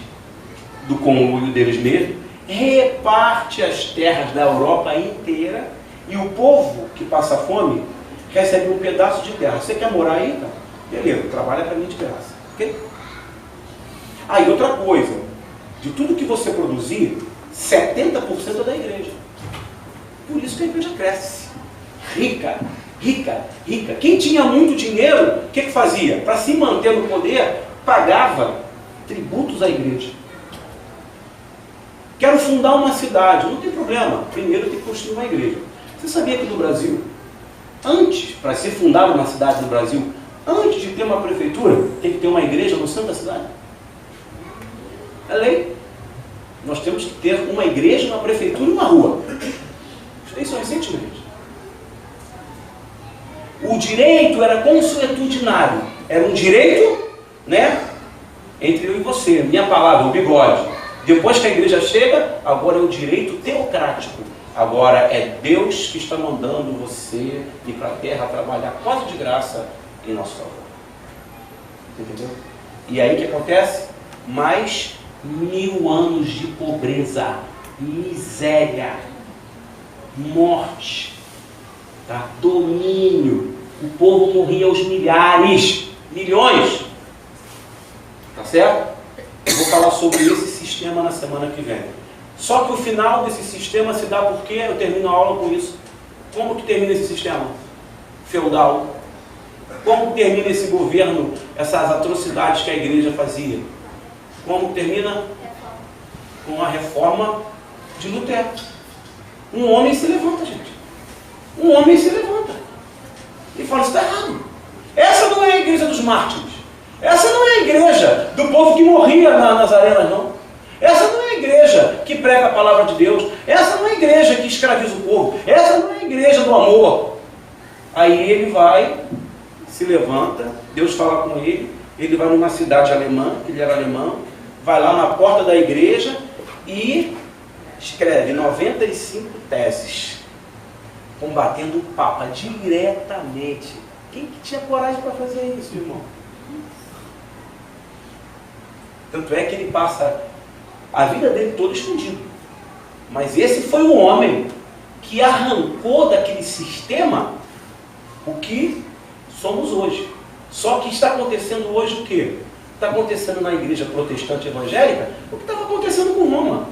do conluio deles mesmos, reparte as terras da Europa inteira, e o povo que passa fome recebe um pedaço de terra. Você quer morar aí? Então? Beleza, trabalha para mim de graça. Okay? E outra coisa, de tudo que você produzir, 70% é da igreja. Por isso que a igreja cresce. Rica, rica, rica. Quem tinha muito dinheiro, o que fazia? Para se manter no poder, pagava tributos à igreja. Quero fundar uma cidade, não tem problema. Primeiro tem que construir uma igreja. Você sabia que no Brasil, antes, para ser fundada uma cidade no Brasil, antes de ter uma prefeitura, tem que ter uma igreja no centro da cidade? É lei. Nós temos que ter uma igreja, uma prefeitura e uma rua. Isso recentemente. O direito era consuetudinário. Era um direito, né? Entre eu e você. Minha palavra, o bigode. Depois que a igreja chega, agora é o direito teocrático. Agora é Deus que está mandando você ir para a terra trabalhar quase de graça em nosso favor. Entendeu? E aí o que acontece? Mais 1000 anos de pobreza, miséria, morte, tá? Domínio. O povo morria aos milhares, milhões. Tá certo? Eu vou falar sobre esse sistema na semana que vem. Só que o final desse sistema se dá porque eu termino a aula com isso. Como que termina esse sistema? Feudal. Como que termina esse governo, essas atrocidades que a igreja fazia? Como termina? Com a reforma de Lutero. Um homem se levanta, gente. Um homem se levanta. E fala, isso está errado. Essa não é a igreja dos mártires. Essa não é a igreja do povo que morria nas arenas, não. Essa não é a igreja que prega a palavra de Deus. Essa não é a igreja que escraviza o povo. Essa não é a igreja do amor. Aí ele vai, se levanta, Deus fala com ele, ele vai numa cidade alemã, ele era alemão, vai lá na porta da igreja e escreve 95 teses, combatendo o Papa diretamente. Quem que tinha coragem para fazer isso, irmão? Tanto é que ele passa a vida dele toda escondido. Mas esse foi o homem que arrancou daquele sistema o que somos hoje. Só que está acontecendo hoje o quê? Está acontecendo na igreja protestante evangélica o que estava acontecendo com Roma.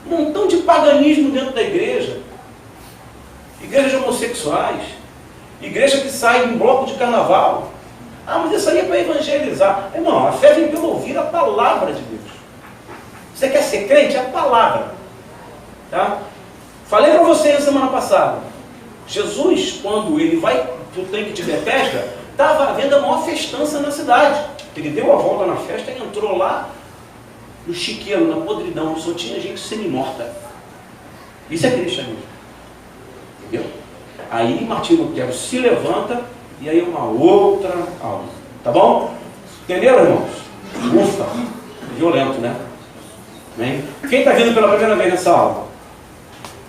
Um montão de paganismo dentro da igreja. Igreja de homossexuais. Igreja que sai em bloco de carnaval. Mas isso aí é para evangelizar. Irmão, a fé vem pelo ouvir a palavra de Deus. Você quer ser crente? É a palavra. Tá? Falei para vocês na semana passada. Jesus, quando ele vai para o tanque de Betesda, estava havendo a maior festança na cidade. Ele deu a volta na festa e entrou lá no chiqueiro, na podridão. Só tinha gente semi-morta. Isso é cristianismo. Entendeu? Aí Martinho Lutero se levanta e aí uma outra aula. Tá bom? Entenderam, irmãos? Ufa! Violento, né? Bem? Quem está vindo pela primeira vez nessa aula?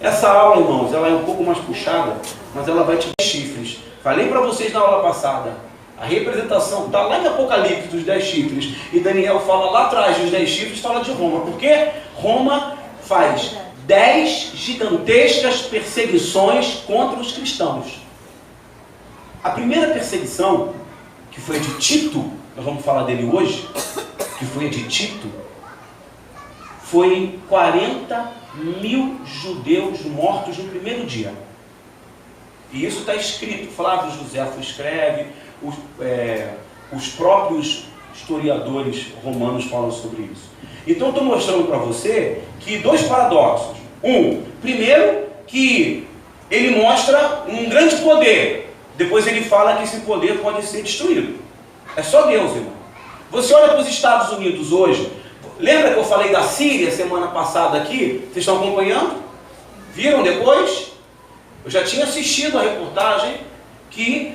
Essa aula, irmãos, ela é um pouco mais puxada, mas ela vai te dar chifres. Falei para vocês na aula passada. A representação está lá em Apocalipse dos 10 chifres. E Daniel fala lá atrás dos 10 chifres, fala de Roma. Porque Roma faz 10 gigantescas perseguições contra os cristãos. A primeira perseguição, que foi a de Tito, nós vamos falar dele hoje, que foi a de Tito, foi 40.000 judeus mortos no primeiro dia. E isso está escrito. Flávio Joséfo escreve, os próprios historiadores romanos falam sobre isso. Então, estou mostrando para você que dois paradoxos. Primeiro, que ele mostra um grande poder. Depois ele fala que esse poder pode ser destruído. É só Deus, irmão. Você olha para os Estados Unidos hoje. Lembra que eu falei da Síria semana passada aqui? Vocês estão acompanhando? Viram depois? Eu já tinha assistido a reportagem que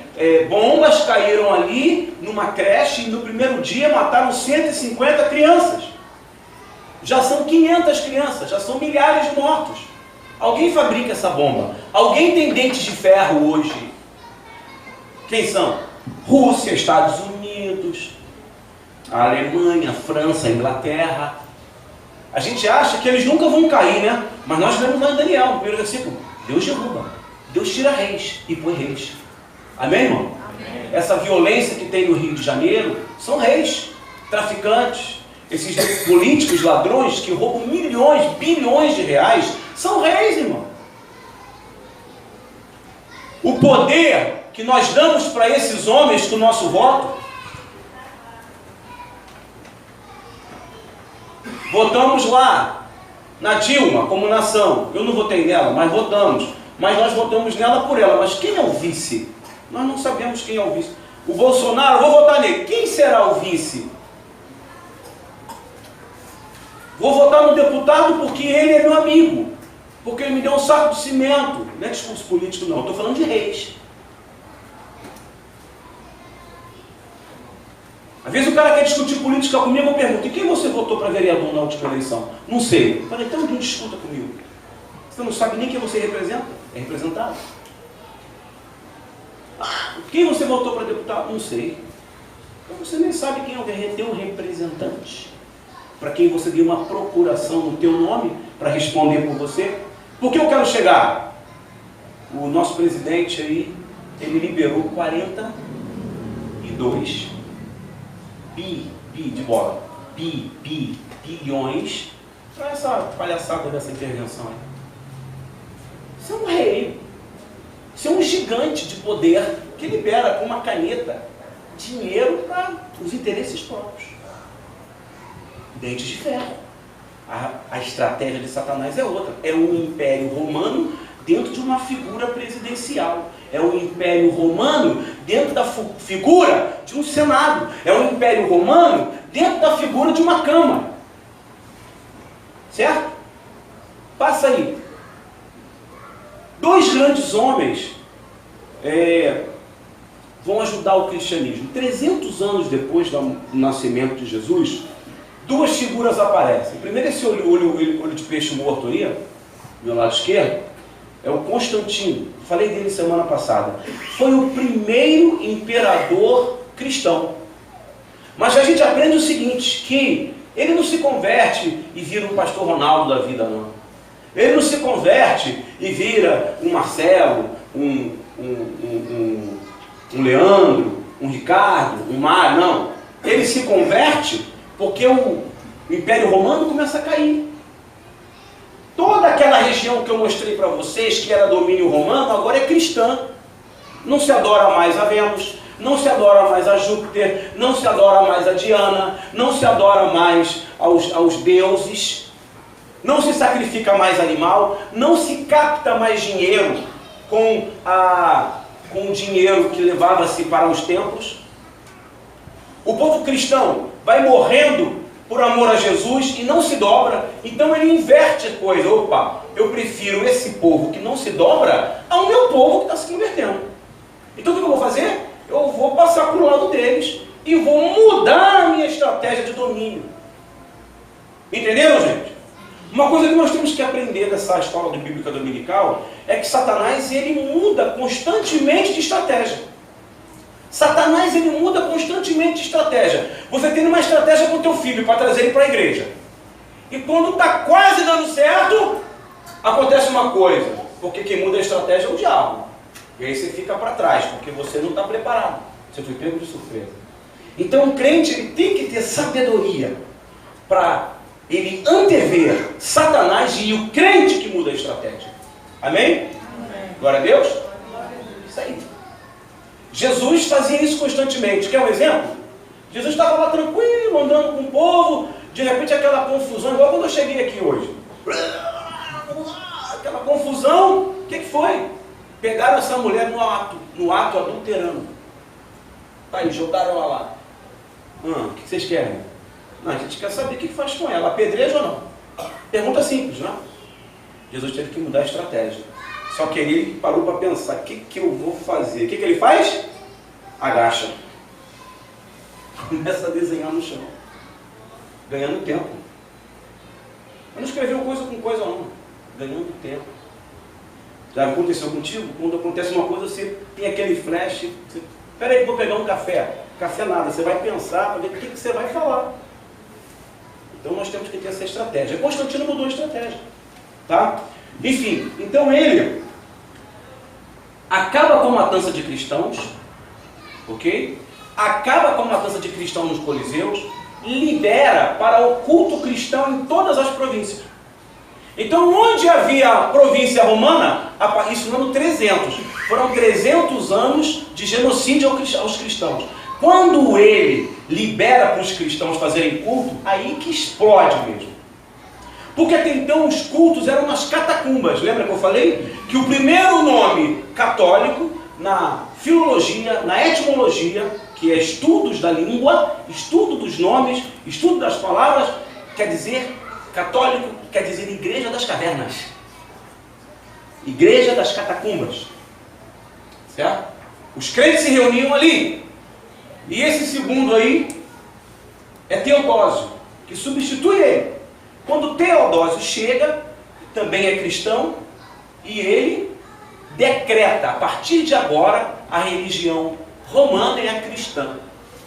bombas caíram ali numa creche e no primeiro dia mataram 150 crianças. Já são 500 crianças, já são milhares de mortos. Alguém fabrica essa bomba? Alguém tem dentes de ferro hoje? Quem são? Rússia, Estados Unidos, a Alemanha, a França, a Inglaterra. A gente acha que eles nunca vão cair, né? Mas nós lemos lá em Daniel, no primeiro versículo, Deus derruba, Deus tira reis e põe reis. Amém, irmão? Amém. Essa violência que tem no Rio de Janeiro são reis, traficantes, esses políticos ladrões que roubam milhões, bilhões de reais, são reis, irmão. O poder que nós damos para esses homens com o nosso voto. Votamos lá na Dilma como nação. Eu não votei nela, mas votamos. Mas nós votamos nela por ela. Mas quem é o vice? Nós não sabemos quem é o vice. O Bolsonaro, eu vou votar nele. Quem será o vice? Vou votar no deputado porque ele é meu amigo. Porque ele me deu um saco de cimento. Não é discurso político, não. Estou falando de reis. Às vezes o cara quer discutir política comigo, eu pergunto, e quem você votou para vereador na última eleição? Não sei. Eu falei, então não discuta comigo. Você não sabe nem quem você representa? É representado. Quem você votou para deputado? Não sei. Então você nem sabe quem é o teu representante. Para quem você deu uma procuração no teu nome para responder por você. Por que eu quero chegar? O nosso presidente aí, ele liberou 42 de bola. Bilhões para essa palhaçada dessa intervenção aí. Você é um rei. Você é um gigante de poder que libera com uma caneta dinheiro para os interesses próprios. Dentes de ferro. A estratégia de Satanás é outra. É um império romano dentro de uma figura presidencial. É um império romano dentro da figura de um senado. É um império romano dentro da figura de uma câmara. Certo? Passa aí. Dois grandes homens vão ajudar o cristianismo. 300 anos depois do nascimento de Jesus, duas figuras aparecem. Primeiro, esse olho de peixe morto aí, do meu lado esquerdo, é o Constantino. Falei dele semana passada. Foi o primeiro imperador cristão. Mas a gente aprende o seguinte, que ele não se converte e vira um pastor Ronaldo da vida, não. Ele não se converte e vira um Marcelo, um Leandro, um Ricardo, um Mário, não. Ele se converte porque o Império Romano começa a cair. Toda aquela região que eu mostrei para vocês, que era domínio romano, agora é cristã. Não se adora mais a Vênus, não se adora mais a Júpiter, não se adora mais a Diana, não se adora mais aos deuses, não se sacrifica mais animal, não se capta mais dinheiro com o dinheiro que levava-se para os templos. O povo cristão vai morrendo por amor a Jesus e não se dobra, então ele inverte a coisa. Opa, eu prefiro esse povo que não se dobra ao meu povo que está se convertendo. Então o que eu vou fazer? Eu vou passar para o lado deles e vou mudar a minha estratégia de domínio. Entenderam, gente? Uma coisa que nós temos que aprender dessa escola de bíblica dominical é que Satanás, ele muda constantemente de estratégia. Satanás, ele muda constantemente de estratégia. Você tem uma estratégia com o teu filho para trazer ele para a igreja. E quando está quase dando certo, acontece uma coisa. Porque quem muda a estratégia é o diabo. E aí você fica para trás, porque você não está preparado. Você foi pego de surpresa. Então o crente, ele tem que ter sabedoria para ele antever Satanás e o crente que muda a estratégia. Amém? Amém. Glória a Deus. Isso aí. Jesus fazia isso constantemente. Quer um exemplo? Jesus estava lá tranquilo, andando com o povo, de repente aquela confusão, igual quando eu cheguei aqui hoje. Aquela confusão, o que foi? Pegaram essa mulher no ato adulterando. Tá aí, jogaram ela lá. O que vocês querem? Não, a gente quer saber o que faz com ela, apedreja ou não? Pergunta simples, não? Jesus teve que mudar a estratégia. Só que ele parou para pensar, o que eu vou fazer? O que ele faz? Agacha. Começa a desenhar no chão. Ganhando tempo. Mas não escreveu coisa com coisa não. Ganhando tempo. Já aconteceu contigo? Quando acontece uma coisa, você tem aquele flash. Espera aí que vou pegar um café. Café nada. Você vai pensar para ver o que você vai falar. Então nós temos que ter essa estratégia. Constantino mudou a estratégia. Tá? Enfim, então ele acaba com a matança de cristãos, ok? Acaba com a matança de cristãos nos coliseus, libera para o culto cristão em todas as províncias. Então, onde havia província romana, isso no ano 300, foram 300 anos de genocídio aos cristãos. Quando ele libera para os cristãos fazerem culto, aí que explode mesmo. Porque até então os cultos eram nas catacumbas. Lembra que eu falei? Que o primeiro nome católico, na filologia, na etimologia, que é estudos da língua, estudo dos nomes, estudo das palavras, quer dizer, católico quer dizer igreja das cavernas. Igreja das catacumbas. Certo? Os crentes se reuniam ali. E esse segundo aí é Teodósio, que substitui ele. Quando Teodósio chega, também é cristão, e ele decreta, a partir de agora, a religião romana é a cristã.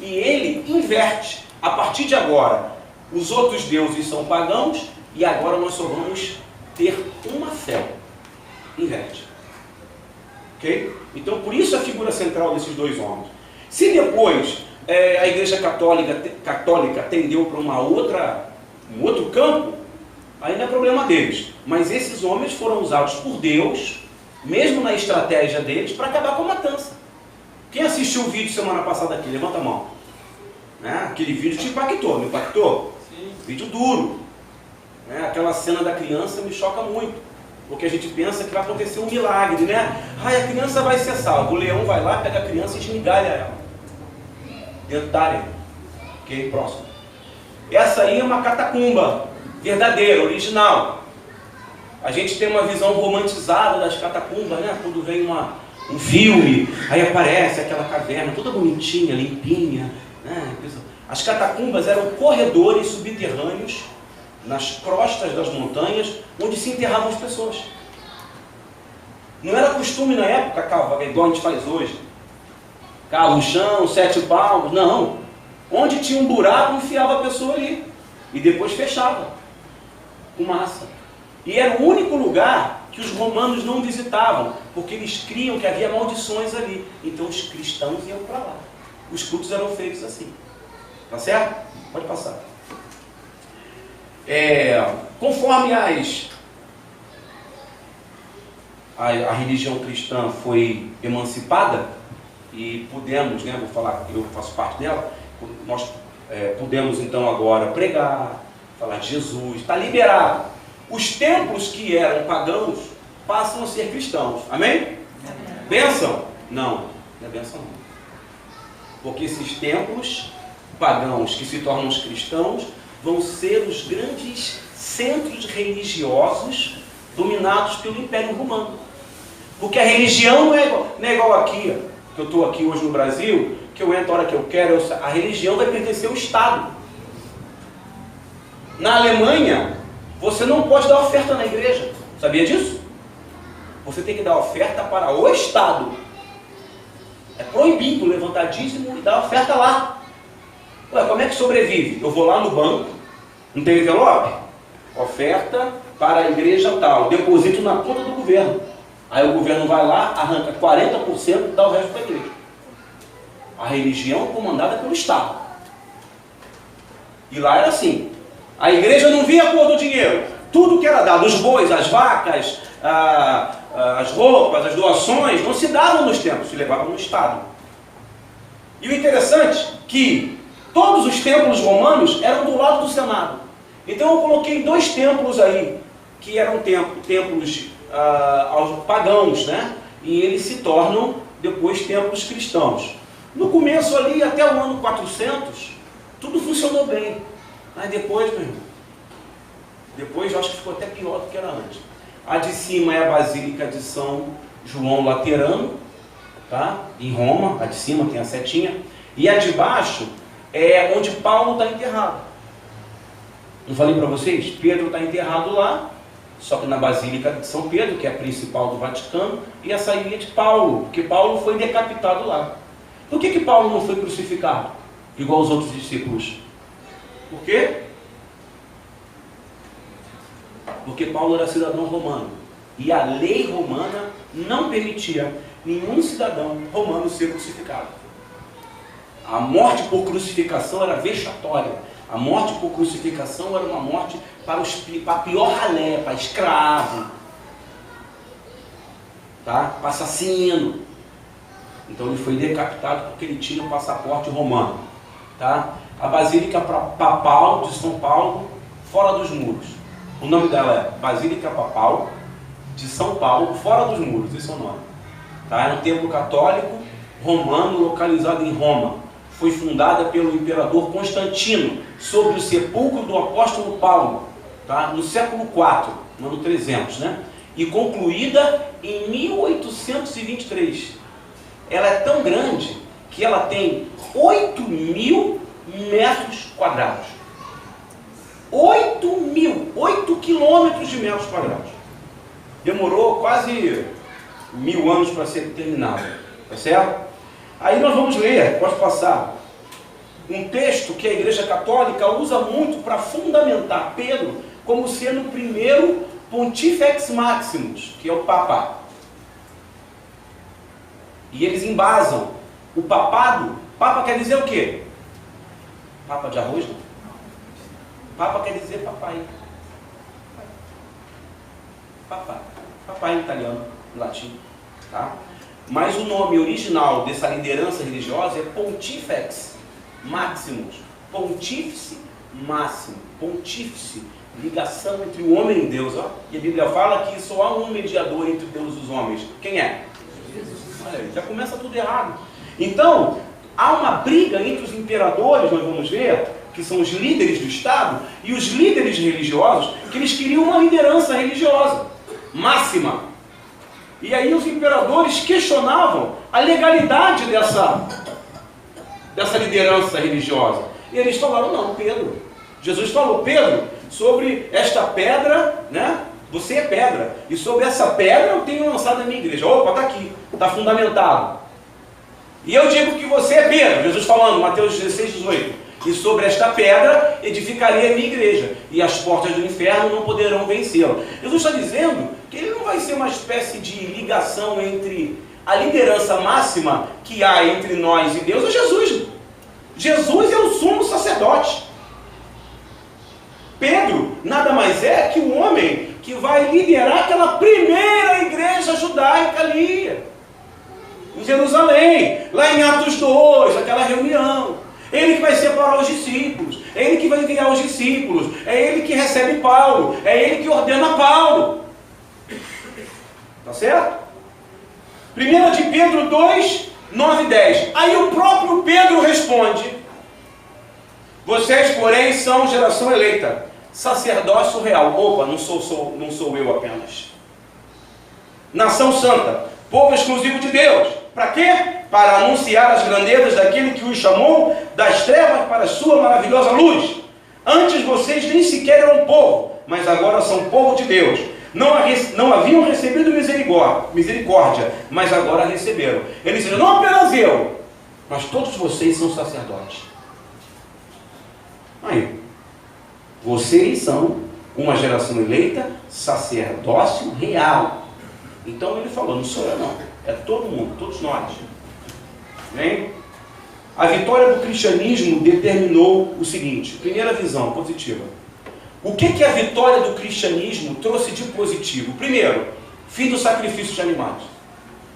E ele inverte, a partir de agora, os outros deuses são pagãos, e agora nós só vamos ter uma fé. Inverte. Ok? Então, por isso a figura central desses dois homens. Se depois a Igreja Católica tendeu para um outro campo, aí não é problema deles. Mas esses homens foram usados por Deus, mesmo na estratégia deles, para acabar com a matança. Quem assistiu o vídeo semana passada aqui? Levanta a mão. Né? Aquele vídeo te impactou, não impactou? Sim. Vídeo duro. Né? Aquela cena da criança me choca muito. Porque a gente pensa que vai acontecer um milagre, né? A criança vai ser salva. O leão vai lá, pega a criança e esmigalha ela. Dentária. Ok? Próximo. Essa aí é uma catacumba verdadeira, original. A gente tem uma visão romantizada das catacumbas, né? Quando vem um filme, aí aparece aquela caverna toda bonitinha, limpinha, né? As catacumbas eram corredores subterrâneos nas crostas das montanhas, onde se enterravam as pessoas. Não era costume na época, igual a gente faz hoje. Cava no chão, 7 palmos, não. Onde tinha um buraco, enfiava a pessoa ali. E depois fechava com massa. E era o único lugar que os romanos não visitavam, porque eles criam que havia maldições ali. Então os cristãos iam para lá. Os cultos eram feitos assim. Tá certo? Pode passar. Conforme a religião cristã foi emancipada, e pudemos, né, vou falar, eu faço parte dela, nós pudemos então agora pregar, falar de Jesus, está liberado. Os templos que eram pagãos passam a ser cristãos, amém? Bênção? Não é bênção não. Porque esses templos pagãos que se tornam os cristãos vão ser os grandes centros religiosos dominados pelo Império Romano. Porque a religião não é igual aqui, que eu estou aqui hoje no Brasil, que eu entro a hora que eu quero, a religião vai pertencer ao Estado. Na Alemanha, você não pode dar oferta na igreja. Sabia disso? Você tem que dar oferta para o Estado. É proibido levantar dízimo e dar oferta lá. Ué, como é que sobrevive? Eu vou lá no banco, não tem envelope? Oferta para a igreja tal, deposito na conta do governo. Aí o governo vai lá, arranca 40% e dá o resto para a igreja. A religião é comandada pelo Estado. E lá era assim. A igreja não via a cor do dinheiro. Tudo que era dado, os bois, as vacas, as roupas, as doações, não se davam nos templos, se levavam no Estado. E o interessante é que todos os templos romanos eram do lado do Senado. Então eu coloquei 2 templos aí, que eram templos aos pagãos, né? E eles se tornam depois templos cristãos. No começo ali, até o ano 400, tudo funcionou bem. Mas depois, meu irmão, depois eu acho que ficou até pior do que era antes. A de cima é a Basílica de São João Laterano, tá? Em Roma, a de cima tem a setinha. E a de baixo é onde Paulo está enterrado. Não falei para vocês? Pedro está enterrado lá, só que na Basílica de São Pedro, que é a principal do Vaticano, e essa aí é de Paulo, porque Paulo foi decapitado lá. Por que Paulo não foi crucificado, igual os outros discípulos? Por quê? Porque Paulo era cidadão romano, e a lei romana não permitia nenhum cidadão romano ser crucificado. A morte por crucificação era vexatória. A morte por crucificação era uma morte para a pior ralé, para escravo, tá? Para assassino. Então ele foi decapitado porque ele tinha o passaporte romano, tá? A Basílica Papal de São Paulo, fora dos muros. O nome dela é Basílica Papal de São Paulo, fora dos muros, esse é o nome. Tá? É um templo católico romano localizado em Roma. Foi fundada pelo imperador Constantino, sobre o sepulcro do apóstolo Paulo, tá? No século IV, no ano 300, né? E concluída em 1823. Ela é tão grande que ela tem 8.000 metros quadrados. 8 quilômetros de metros quadrados. Demorou quase 1000 anos para ser terminada, tá certo? Aí nós vamos ler, pode passar, um texto que a Igreja Católica usa muito para fundamentar Pedro como sendo o primeiro Pontifex Maximus, que é o Papa. E eles embasam o papado. Papa quer dizer o quê? Papa de arroz, não? Papa quer dizer papai. Papai em italiano, em latim, tá? Mas o nome original dessa liderança religiosa é Pontifex Maximus. Pontífice máximo. Pontífice, ligação entre o homem e Deus. Ó. E a Bíblia fala que só há um mediador entre Deus e os homens. Quem é? Jesus. Olha aí, já começa tudo errado. Então, há uma briga entre os imperadores, nós vamos ver, que são os líderes do Estado, e os líderes religiosos, que eles queriam uma liderança religiosa máxima. E aí os imperadores questionavam a legalidade dessa liderança religiosa. E eles falaram, não, Pedro. Jesus falou, Pedro, sobre esta pedra, né? Você é pedra. E sobre essa pedra eu tenho lançado a minha igreja. Opa, está aqui, está fundamentado. E eu digo que você é Pedro. Jesus falando, Mateus 16, 18. E sobre esta pedra edificarei a minha igreja, e as portas do inferno não poderão vencê-la. Jesus está dizendo que ele não vai ser uma espécie de ligação entre a liderança máxima que há entre nós e Deus, é Jesus. Jesus é o sumo sacerdote. Pedro nada mais é que o homem que vai liderar aquela primeira igreja judaica ali, em Jerusalém, lá em Atos 2, aquela reunião. Ele que vai separar os discípulos, é ele que vai enviar os discípulos, é ele que recebe Paulo, é ele que ordena Paulo. Tá certo? 1 de Pedro 2, 9 e 10. Aí o próprio Pedro responde: vocês, porém, são geração eleita, sacerdócio real. Opa, não sou eu apenas. Nação santa, povo exclusivo de Deus. Para quê? Para anunciar as grandezas daquele que os chamou das trevas para a sua maravilhosa luz. Antes vocês nem sequer eram povo, mas agora são povo de Deus. Não haviam recebido misericórdia, mas agora receberam. Ele diz, não apenas eu, mas todos vocês são sacerdotes. Aí, vocês são uma geração eleita, sacerdócio real. Então ele falou, não sou eu não, é todo mundo, todos nós. Bem? A vitória do cristianismo determinou o seguinte, primeira visão positiva. O que a vitória do cristianismo trouxe de positivo? Primeiro, Fim do sacrifício de animais.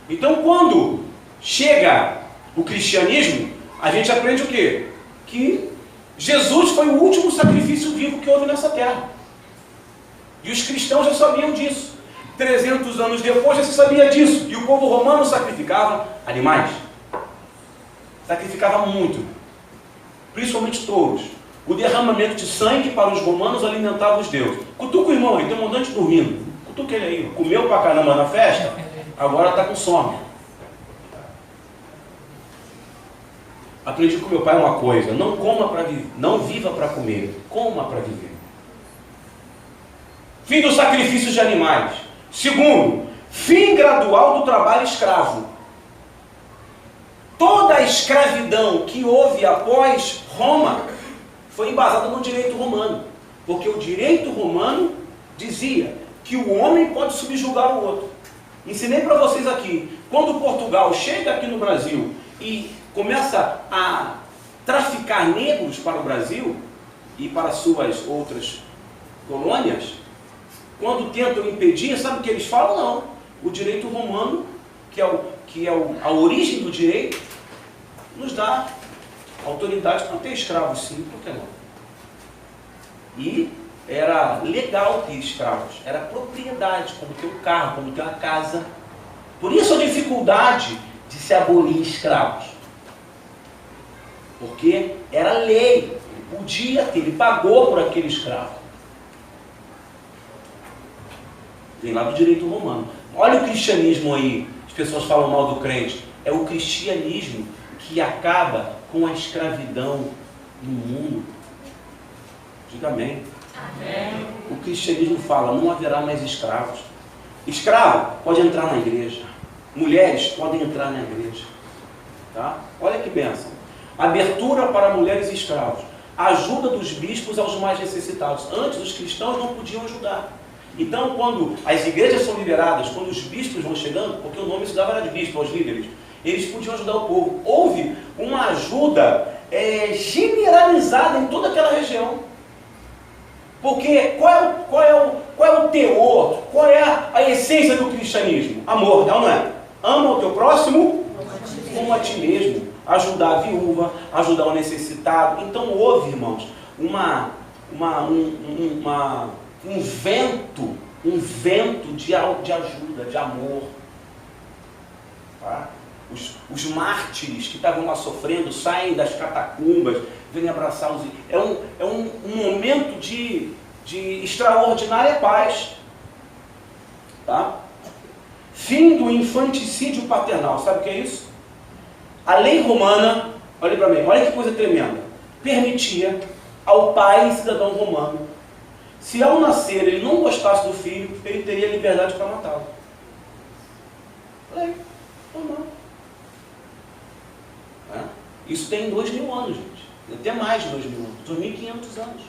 Então, quando chega o cristianismo, a gente aprende o quê? Que Jesus foi o último sacrifício vivo que houve nessa terra. E os cristãos já sabiam disso. 300 anos depois já se sabia disso. E o povo romano sacrificava animais. Sacrificava muito. Principalmente touros. O derramamento de sangue para os romanos alimentava os deuses. Cutuca o irmão aí, tem um montante dormindo. Cutuca ele aí. Comeu pra caramba na festa, agora está com sono. Aprendi com meu pai uma coisa: não coma para viver, não viva para comer, coma para viver. Fim do sacrifício de animais. Segundo, fim gradual do trabalho escravo. Toda a escravidão que houve após Roma foi embasada no direito romano, porque o direito romano dizia que o homem pode subjugar o outro. Ensinei para vocês aqui, quando Portugal chega aqui no Brasil e começa a traficar negros para o Brasil e para suas outras colônias, quando tentam impedir, sabe o que eles falam? Não. O direito romano, que é a origem do direito, nos dá autoridade para ter escravos, sim, por que não? E era legal ter escravos, era propriedade, como ter um carro, como ter uma casa. Por isso a dificuldade de se abolir escravos. Porque era lei, ele podia ter, ele pagou por aquele escravo. Vem lá do direito romano. Olha o cristianismo aí, as pessoas falam mal do crente. É o cristianismo que acaba com a escravidão no mundo. Diga amém. Amém. O cristianismo fala, não haverá mais escravos. Escravo pode entrar na igreja. Mulheres podem entrar na igreja. Tá? Olha que bênção. Abertura para mulheres e escravos. Ajuda dos bispos aos mais necessitados. Antes os cristãos não podiam ajudar. Então, quando as igrejas são liberadas, quando os bispos vão chegando, porque o nome se dava era de bispo aos líderes, eles podiam ajudar o povo. Houve uma ajuda generalizada em toda aquela região. Porque qual é o teor, qual é a essência do cristianismo? Amor, não é? Ama o teu próximo como a ti mesmo. Ajudar a viúva, ajudar o necessitado. Então houve, irmãos, um vento de ajuda, de amor. Tá? Os mártires que estavam lá sofrendo saem das catacumbas, vêm abraçar os... É um momento de extraordinária paz. Tá? Fim do infanticídio paternal. Sabe o que é isso? A lei romana, olha para mim, olha que coisa tremenda, permitia ao pai, cidadão romano, se ao nascer ele não gostasse do filho, ele teria liberdade para matá-lo. Lei romana. Isso tem 2000 anos, gente. Até mais de 2000 anos, 2500 anos.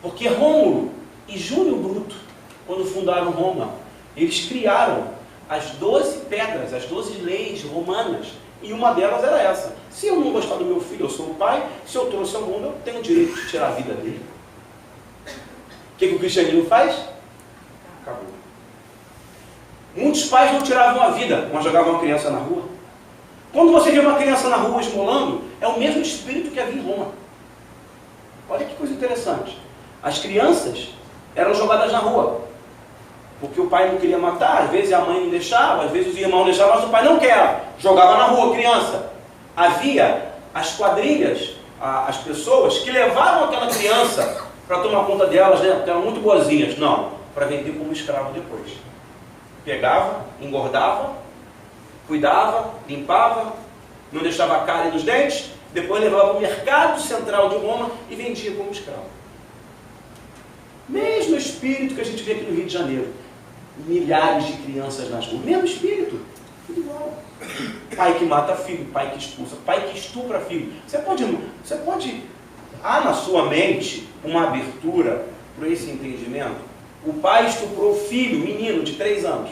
Porque Rômulo e Júlio Bruto, quando fundaram Roma, eles criaram as 12 pedras, as 12 leis romanas, e uma delas era essa: se eu não gostar do meu filho, eu sou o pai, se eu trouxe ao mundo, eu tenho o direito de tirar a vida dele. O que o cristianismo faz? Acabou. Muitos pais não tiravam a vida, mas jogavam a criança na rua. Quando você vê uma criança na rua esmolando, é o mesmo espírito que havia em Roma. Olha que coisa interessante. As crianças eram jogadas na rua, porque o pai não queria matar, às vezes a mãe não deixava, às vezes os irmãos deixavam, mas o pai não quer. Jogava na rua, criança. Havia as quadrilhas, as pessoas que levavam aquela criança para tomar conta delas, né? Porque eram muito boazinhas. Não, para vender como escravo depois. Pegava, engordava, cuidava, limpava, não deixava a cárie nos dentes, depois levava para o mercado central de Roma e vendia como escravo. Mesmo espírito que a gente vê aqui no Rio de Janeiro. Milhares de crianças nas ruas. Mesmo espírito. Tudo igual. Pai que mata filho, pai que expulsa, pai que estupra filho. Você pode... Há na sua mente uma abertura para esse entendimento? O pai estuprou o filho, menino de 3 anos.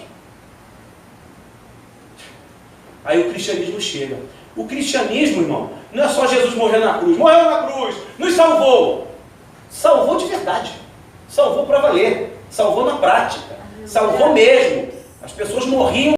Aí o cristianismo chega. O cristianismo, irmão, não é só Jesus morrer na cruz. Morreu na cruz, nos salvou. Salvou de verdade. Salvou para valer. Salvou na prática. Salvou mesmo. As pessoas morriam